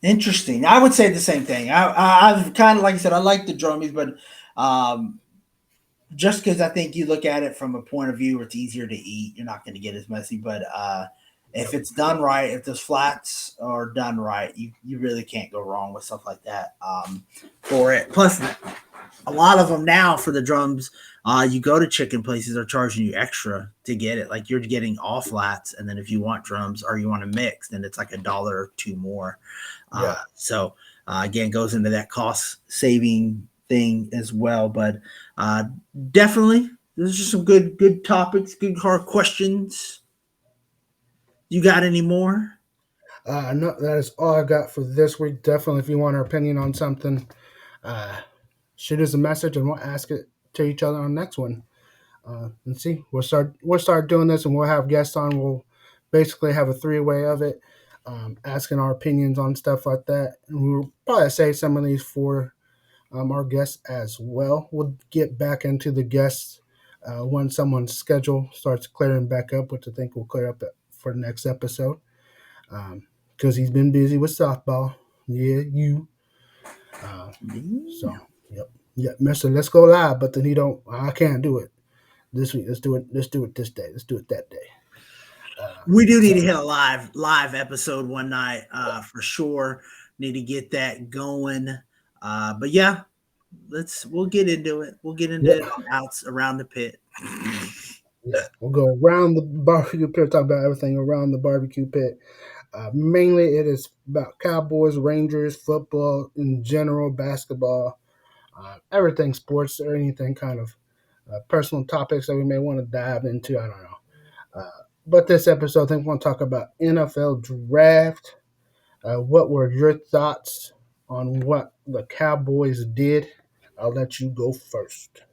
B: Interesting. I would say the same thing. I've kind of, like I said, I like the drummies, but um, just because I think you look at it from a point of view where it's easier to eat, you're not going to get as messy. But if
A: Yep.
B: it's done right, if those flats are done right, you really can't go wrong with stuff like that for it. Plus, a lot of them now for the drums, you go to chicken places are charging you extra to get it. Like you're getting all flats, and then if you want drums or you want to mix, then it's like $1 or two more.
A: Yeah.
B: So again, goes into that cost saving thing as well. But uh, definitely, there's just some good topics, good hard questions. You got any more?
A: No, that is all I got for this week. Definitely, if you want our opinion on something, uh, shoot us a message and we'll ask it to each other on the next one. And see, we'll start doing this, and we'll have guests on. We'll basically have a three-way of it, asking our opinions on stuff like that. And we'll probably save some of these for our guests as well. We'll get back into the guests when someone's schedule starts clearing back up, which I think will clear up for the next episode. Because he's been busy with softball. Yeah, you. Uh, so, yep. Yeah, Mister, let's go live. But then he don't. I can't do it this week. Let's do it. Let's do it this day. Let's do it that day.
B: We do need to
A: So,
B: hit a live episode one night for sure. Need to get that going. But yeah, we'll get into it. We'll get into it
A: yeah,
B: on outs around the pit.
A: yeah. We'll go around the barbecue pit. Talk about everything around the barbecue pit. Mainly, it is about Cowboys, Rangers, football in general, basketball, everything sports or anything kind of personal topics that we may want to dive into. I don't know. But this episode, I think we want to talk about NFL draft. What were your thoughts on what the Cowboys did? I'll let you go first.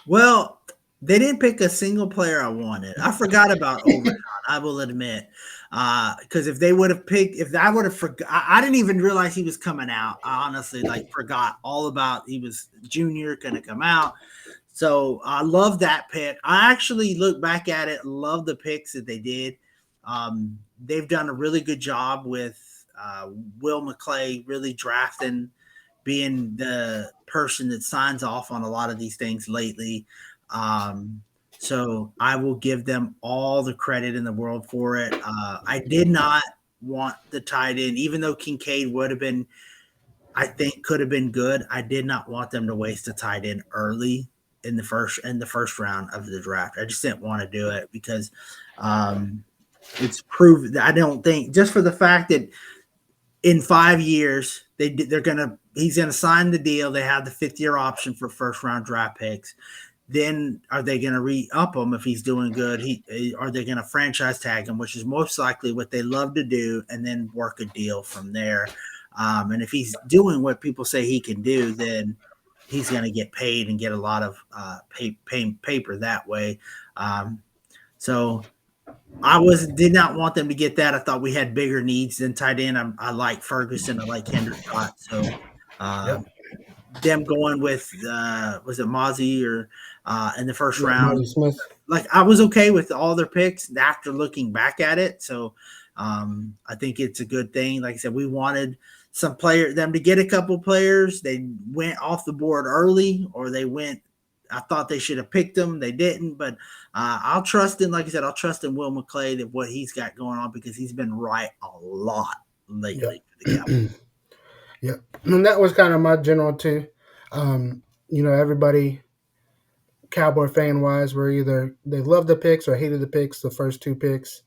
B: Well, they didn't pick a single player I wanted. I forgot about Overton. I will admit, because if they would have picked, if I would have forgot, I didn't even realize he was coming out. I honestly like forgot all about he was junior going to come out. So I love that pick. I actually look back at it, love the picks that they did. They've done a really good job with Will McClay really drafting, being the person that signs off on a lot of these things lately. Um, so I will give them all the credit in the world for it. I did not want the tight end, even though Kincaid would have been, I think, could have been good. I did not want them to waste a tight end early in the first round of the draft. I just didn't want to do it because um, it's proved. I don't think just for the fact that in 5 years they're gonna he's gonna sign the deal. They have the 5th year option for first round draft picks. Then are they going to re-up him if he's doing good? Are they going to franchise tag him, which is most likely what they love to do, and then work a deal from there. And if he's doing what people say he can do, then he's going to get paid and get a lot of paper that way. Um, so I did not want them to get that. I thought we had bigger needs than tight end. I like Ferguson. I like Hendershot. So
A: Yep.
B: um, them going with was it Mozzie or in the first
A: Yeah,
B: round.
A: Marty Smith.
B: Like I was okay with all their picks after looking back at it. So I think it's a good thing. Like I said, we wanted them to get a couple players. They went off the board early, or they went. I thought they should have picked them. They didn't, but I'll trust in. Like I said, I'll trust in Will McClay that what he's got going on because he's been right a lot
A: Yep.
B: lately for the Cowboys.
A: Yep. And that was kind of my general too. Everybody Cowboy fan wise were either they loved the picks or hated the picks, the first two picks.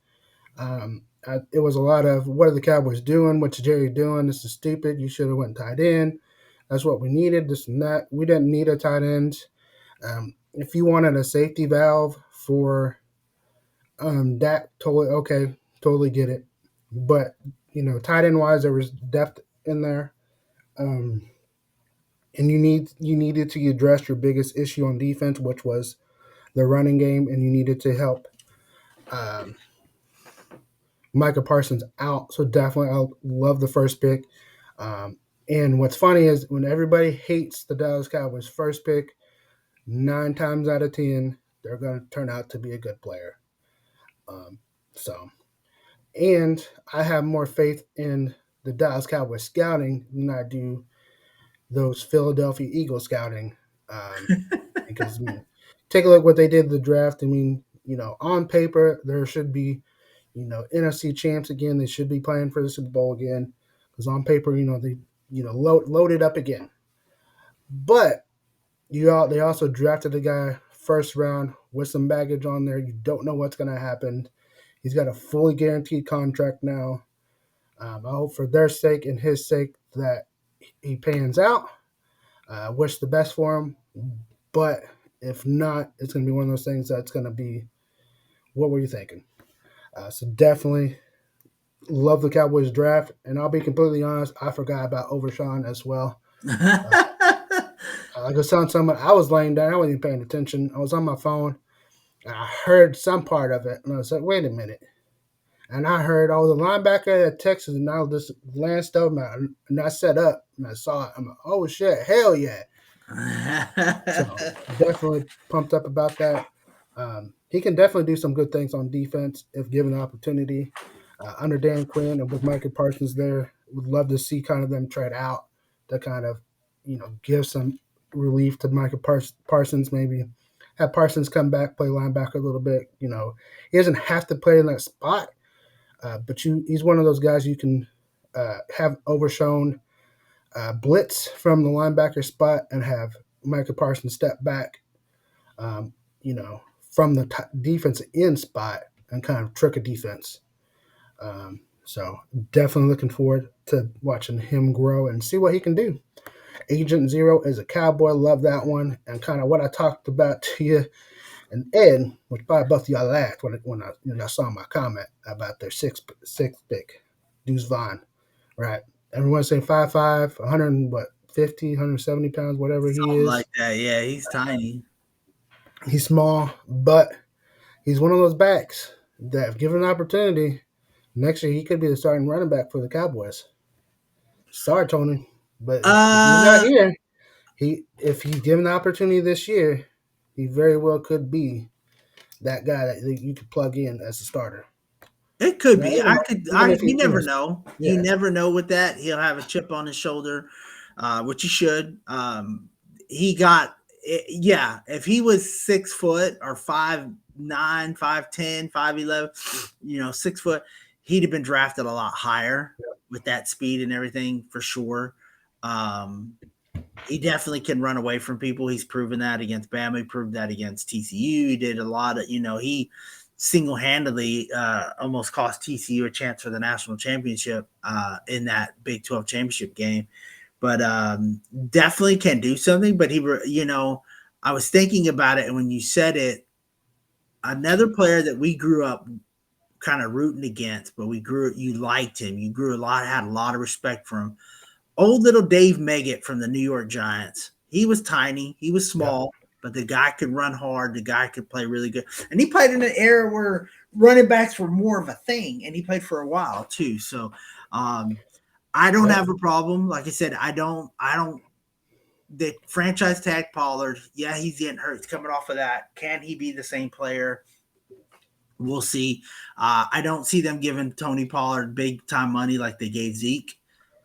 A: It was a lot of what are the Cowboys doing? What's Jerry doing? This is stupid. You should have went tight end. That's what we needed. This and that. We didn't need a tight end. If you wanted a safety valve for that, totally okay, totally get it. But tight end wise, there was depth in there, um, and you needed to address your biggest issue on defense, which was the running game, and you needed to help um, Micah Parsons out. So definitely, I love the first pick. And what's funny is when everybody hates the Dallas Cowboys first pick, 9 times out of 10, they're going to turn out to be a good player. Um, so, and I have more faith in the Dallas Cowboys scouting than I do those Philadelphia Eagles scouting. Because take a look what they did in the draft. I mean, on paper there should be, NFC champs again. They should be playing for the Super Bowl again. Because on paper, they loaded up again. But they also drafted a guy first round with some baggage on there. You don't know what's going to happen. He's got a fully guaranteed contract now. I hope for their sake and his sake that he pans out. Wish the best for him. But if not, it's going to be one of those things that's going to be, what were you thinking? So definitely love the Cowboys draft. And I'll be completely honest, I forgot about Overshawn as well. Like I was telling someone, I was laying down, I wasn't even paying attention. I was on my phone, and I heard some part of it, and I was like, wait a minute. And I heard, the linebacker at Texas, and I just glanced over, and I set up, and I saw it. I'm like, oh, shit, hell yeah. So definitely pumped up about that. He can definitely do some good things on defense if given the opportunity. Under Dan Quinn and with Micah Parsons there, would love to see kind of them trade out to kind of, give some relief to Micah Parsons. Maybe have Parsons come back, play linebacker a little bit. He doesn't have to play in that spot, but he's one of those guys you can have overshown blitz from the linebacker spot and have Micah Parsons step back, um, from the defensive end spot and kind of trick a defense. So definitely looking forward to watching him grow and see what he can do. Agent Zero is a Cowboy. Love that one. And kind of what I talked about to you and Ed, which probably both of y'all laughed when I saw my comment about their sixth pick, Deuce Vaughn, right? Everyone's saying 5'5", 100 what 50, 170 pounds, whatever he
B: Something
A: is.
B: like that. Yeah, he's tiny.
A: He's small, but he's one of those backs that, if given an opportunity, next year he could be the starting running back for the Cowboys. Sorry, Tony, but if he's not
B: Uh,
A: here, if he's given the opportunity this year, he very well could be that guy that you could plug in as a starter.
B: it could
A: Now,
B: be. I could.
A: even if
B: You
A: he,
B: never know. You
A: yeah,
B: never know with that. He'll have a chip on his shoulder, which he should. He got. Yeah, if he was 6 foot or 5'9", 5'10", 5'11", 6 foot, he'd have been drafted a lot higher with that speed and everything for sure. Um, he definitely can run away from people. He's proven that against Bama. He proved that against TCU. He did a lot of, he single handedly almost cost TCU a chance for the national championship in that Big 12 championship game. But definitely can do something. But I was thinking about it. And when you said it, another player that we grew up kind of rooting against, but you liked him. You grew a lot, had a lot of respect for him. Old little Dave Meggett from the New York Giants. He was tiny, he was
A: yeah,
B: small, but the guy could run hard. The guy could play really good. And he played in an era where running backs were more of a thing, and he played for a while too. So I don't
A: yep.
B: have a problem. Like I said, I don't the franchise tag Pollard. Yeah, he's getting hurt. He's coming off of that. Can he be the same player? We'll see. I don't see them giving Tony Pollard big time money like they gave Zeke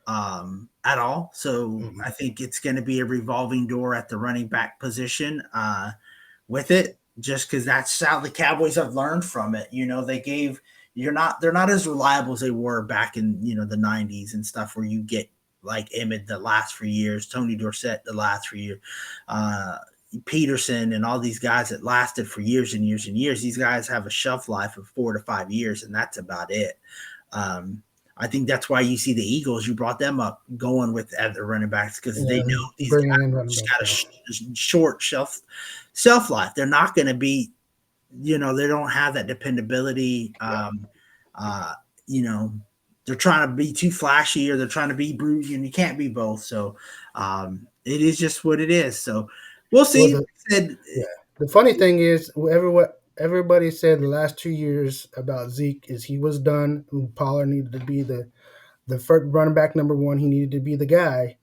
B: at all. So
A: Mm-hmm.
B: I think it's going to be a revolving door at the running back position with it, just because that's how the Cowboys have learned from it. They're not as reliable as they were back in the 90s and stuff, where you get like Emmett the last few years, Tony Dorsett the last few years. Peterson and all these guys that lasted for years and years and years. These guys have a shelf life of 4 to 5 years, and that's about it. Um, I think that's why you see the Eagles. You brought them up going with other running backs because they know these guys
A: bringing in running
B: just
A: backs
B: got a
A: now.
B: short shelf life. They're not going to be, they don't have that dependability. Uh, you know, they're trying to be too flashy or they're trying to be brute, and you can't be both. So it is just what it is. So we'll
A: Well,
B: see. Like I said,
A: yeah, the funny thing is, everybody said the last 2 years about Zeke is he was done. Pollard needed to be the first running back number one. He needed to be the guy.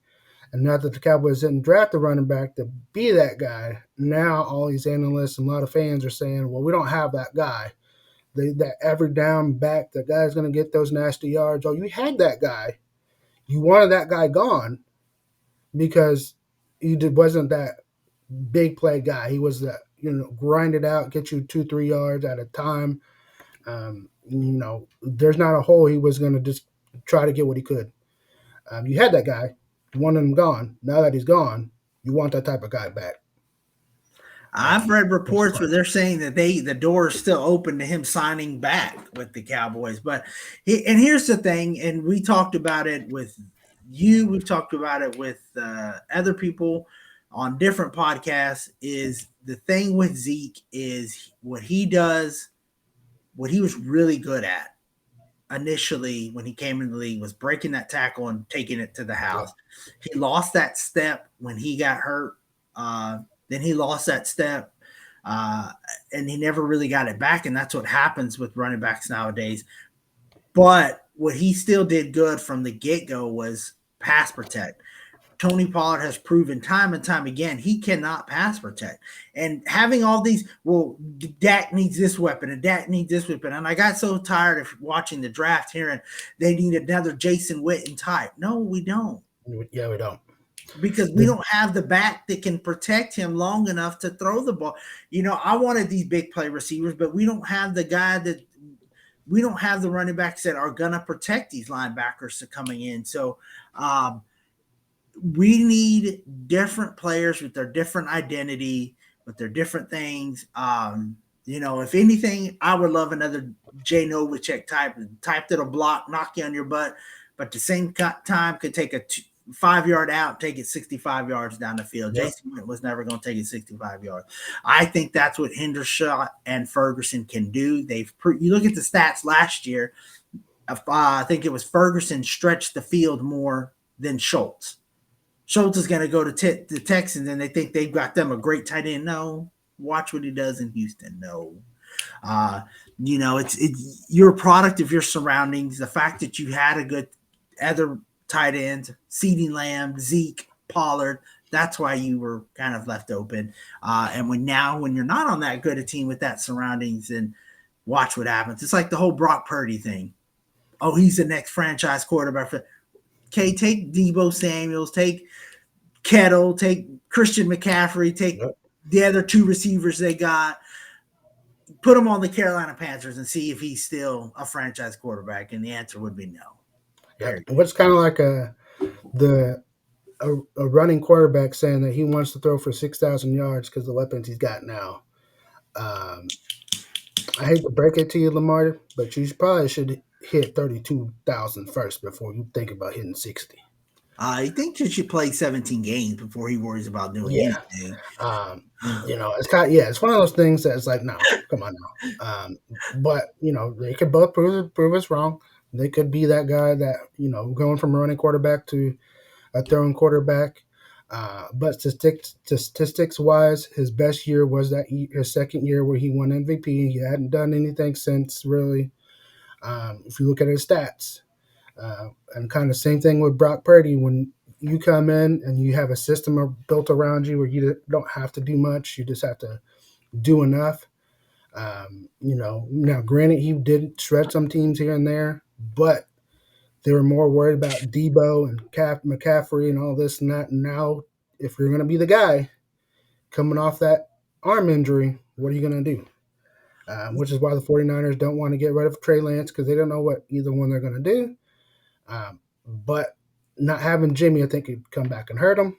A: And now that the Cowboys didn't draft the running back to be that guy, now all these analysts and a lot of fans are saying, well, we don't have that guy. That every down back, the guy's going to get those nasty yards. Oh, you had that guy. You wanted that guy gone because wasn't that big play guy. He was the, grind it out, get you 2-3 yards at a time. There's not a hole he was going to just try to get what he could. You had that guy. You wanted him gone. Now that he's gone, you want that type of guy back.
B: I've read
A: Which is
B: reports where
A: fine.
B: they're saying that the door is still open to him signing back with the Cowboys. But and here's the thing, and we talked about it with you. We've talked about it with other people on different podcasts. Is the thing with Zeke is what he does, what he was really good at initially when he came in the league was breaking that tackle and taking it to the
A: Yep.
B: house. He lost that step when he got hurt. Then he lost that step, uh, and he never really got it back. And that's what happens with running backs nowadays. But what he still did good from the get go was pass protect. Tony Pollard has proven time and time again he cannot pass protect. And having all these, well, Dak needs this weapon and Dak needs this weapon. And I got so tired of watching the draft hearing they need another Jason Witten type. No, we don't.
A: Yeah, we don't.
B: Because we
A: The,
B: don't have the back that can protect him long enough to throw the ball. I wanted these big play receivers, but we don't have the guy that we don't have the running backs that are going to protect these linebackers to coming in. So, we need different players with their different identity, with their different things. If anything, I would love another Jay Novacek type that'll block, knock you on your butt, but at the same time could take a 5 yard out, take it 65 yards down the field.
A: yep.
B: Jason was never going to take it 65 yards. I think that's what Hendershot and Ferguson can do. You look at the stats last year. I think it was Ferguson stretched the field more than Schultz. Schultz is going to go to the Texans and they think they've got them a great tight end. No, watch what he does in Houston. No, it's you're a product of your surroundings. The fact that you had a good other tight ends, CeeDee Lamb, Zeke, Pollard. That's why you were kind of left open. And when you're not on that good a team with that surroundings, and watch what happens. It's like the whole Brock Purdy thing. Oh, he's the next franchise quarterback. Okay, take Debo Samuels, take Kettle, take Christian McCaffrey, take
A: Yep.
B: the other two receivers they got, put them on the Carolina Panthers and see if he's still a franchise quarterback. And the answer would be no.
A: Yep.
B: Period.
A: What's kind of like the a running quarterback saying that he wants to throw for 6,000 yards because the weapons he's got now. Um, I hate to break it to you, Lamar, but you probably should hit 32,000 first before you think about hitting 60.
B: I think he should play 17 games before he worries about doing
A: Yeah.
B: anything.
A: It's kind of, yeah, it's one of those things that it's like, no, come on now. But they could both prove us wrong. They could be that guy that going from a running quarterback to a throwing quarterback. But statistics wise, his best year was his second year where he won MVP. He hadn't done anything since really. If you look at his stats, and kind of same thing with Brock Purdy when you come in and you have a system built around you where you don't have to do much, you just have to do enough. Now granted, he did shred some teams here and there, but they were more worried about Debo and McCaffrey and all this and that. And now, if you're going to be the guy coming off that arm injury, what are you going to do? Which is why the 49ers don't want to get rid of Trey Lance because they don't know what either one they're going to do. But not having Jimmy, I think, could come back and hurt them.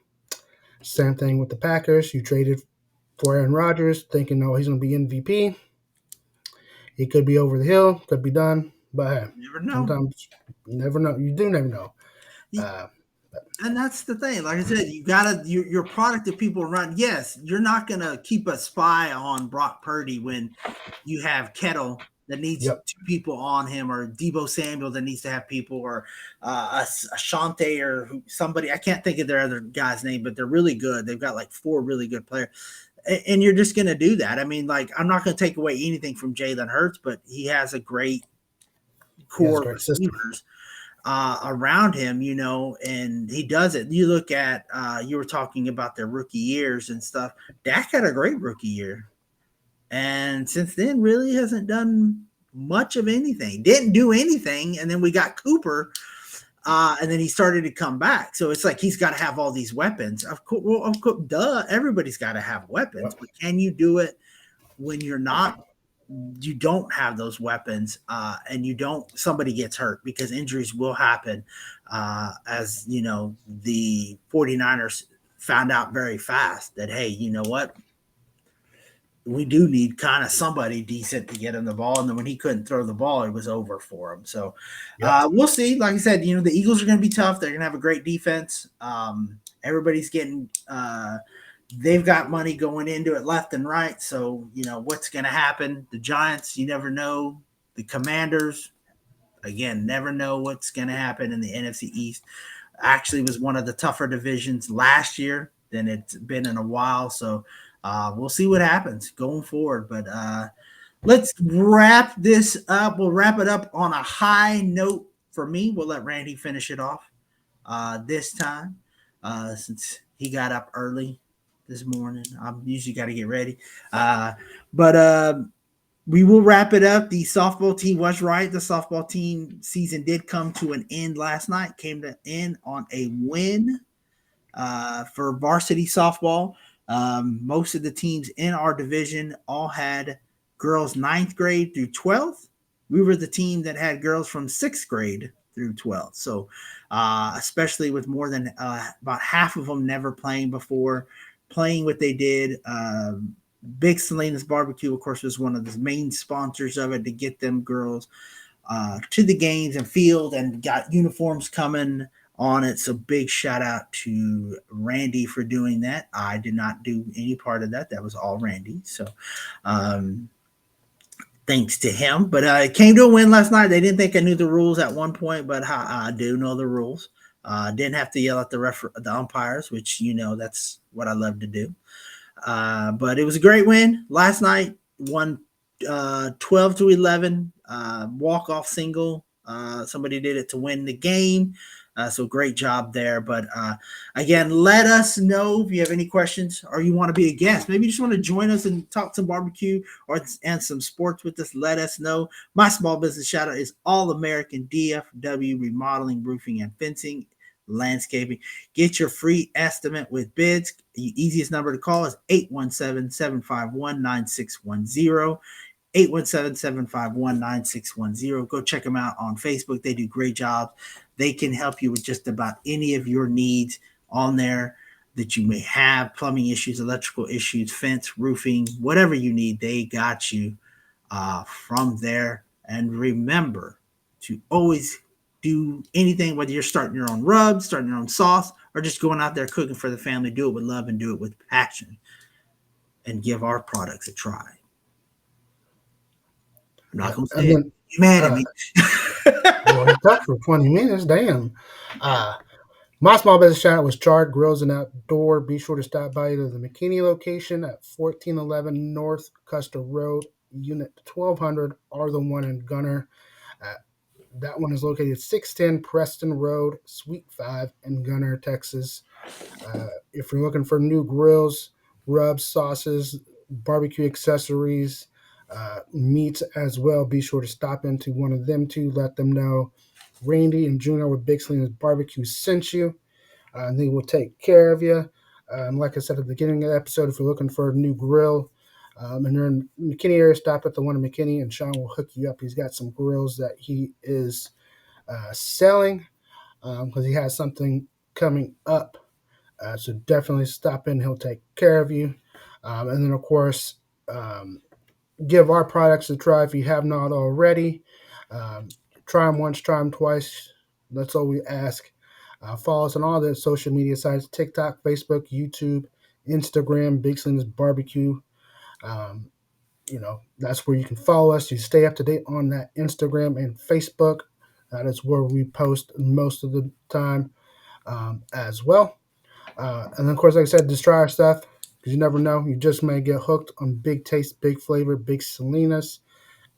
A: Same thing with the Packers. You traded for Aaron Rodgers, thinking, oh, he's going to be MVP. He could be over the hill, could be done, but hey,
B: You never know.
A: sometimes you never know. You do never know. Uh,
B: And that's the thing. Like I said, you gotta your product that people run. Yes, you're not gonna keep a spy on Brock Purdy when you have Kettle that needs
A: yep,
B: two people on him, or Debo Samuel that needs to have people, or a Shante or somebody. I can't think of their other guy's name, but they're really good. They've got like four really good players, and you're just gonna do that. I mean, like I'm not gonna take away anything from Jalen Hurts, but he has a great
A: he has a
B: core of
A: great system.
B: receivers around him, and he does it. You look at, you were talking about their rookie years and stuff. Dak had a great rookie year. And since then, really hasn't done much of anything. Didn't do anything. And then we got Cooper, and then he started to come back. So it's like he's got to have all these weapons. Of course, duh, everybody's got to have weapons.
A: Yep.
B: But can you do it when you don't have those weapons, and somebody gets hurt, because injuries will happen, as the 49ers found out very fast that, hey, you know what, we do need kind of somebody decent to get him the ball. And then when he couldn't throw the ball, it was over for him. So
A: Yep.
B: we'll see. Like I said, the Eagles are going to be tough. They're going to have a great defense. Everybody's getting they've got money going into it left and right. So, what's going to happen? The Giants, you never know. The Commanders, again, never know what's going to happen in the NFC East. Actually was one of the tougher divisions last year than it's been in a while. So we'll see what happens going forward. But let's wrap this up. We'll wrap it up on a high note for me. We'll let Randy finish it off this time, since he got up early this morning. I'm usually got to get ready. But we will wrap it up. The softball team was right. The softball team season did come to an end last night. Came to end on a win for varsity softball. Most of the teams in our division all had girls 9th grade through 12th. We were the team that had girls from 6th grade through 12th. So, especially with more than about half of them never playing before, playing what they did. Big Selena's Barbecue, of course, was one of the main sponsors of it to get them girls to the games and field, and got uniforms coming on it. So big shout out to Randy for doing that. I did not do any part of that. That was all Randy. So um, thanks to him. But it came to a win last night. They didn't think I knew the rules at one point, but I do know the rules. Didn't have to yell at the umpires, which that's what I love to do. But it was a great win last night. Won 12-11, walk off single. Somebody did it to win the game. So great job there. But again, let us know if you have any questions or you want to be a guest. Maybe you just want to join us and talk some barbecue and some sports with us. Let us know. My small business shout out is All American DFW Remodeling, Roofing, and Fencing, Landscaping. Get your free estimate with bids. The easiest number to call is 817-751-9610. 817-751-9610. Go check them out on Facebook. They do great jobs. They can help you with just about any of your needs on there that you may have: plumbing issues, electrical issues, fence, roofing, whatever you need. They got you from there. And remember to always do anything, whether you're starting your own rub, starting your own sauce, or just going out there cooking for the family. Do it with love and do it with passion, and give our products a try. I'm not
A: Yep.
B: gonna say
A: And
B: it.
A: then
B: You mad at
A: uh,
B: me?
A: well, he talked for 20 minutes. Damn. Uh, my small business shout out was Charred Grills and Outdoor. Be sure to stop by either the McKinney location at 1411 North Custer Road, Unit 1200, or the one in Gunner. Uh, that one is located at 610 Preston Road, Suite 5 in Gunner, Texas. If you're looking for new grills, rubs, sauces, barbecue accessories, meats as well, be sure to stop into one of them to let them know Randy and Juno with Big Selena's Barbecue sent you, and they will take care of you. And like I said at the beginning of the episode, if you're looking for a new grill and you're in the McKinney area, stop at the one in McKinney, and Sean will hook you up. He's got some grills that he is selling because he has something coming up. So definitely stop in. He'll take care of you. And then, of course, um, give our products a try if you have not already. Um, Try them once, try them twice. That's all we ask. Follow us on all the social media sites: TikTok, Facebook, YouTube, Instagram, Big Slim's Barbecue. Um, that's where you can follow us. You stay up to date on that Instagram and Facebook. That is where we post most of the time as well. And then, of course, like I said, just try our stuff because you never know. You just may get hooked on big taste, big flavor, big Salinas.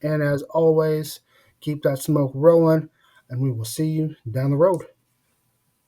A: And as always, keep that smoke rolling, and we will see you down the road.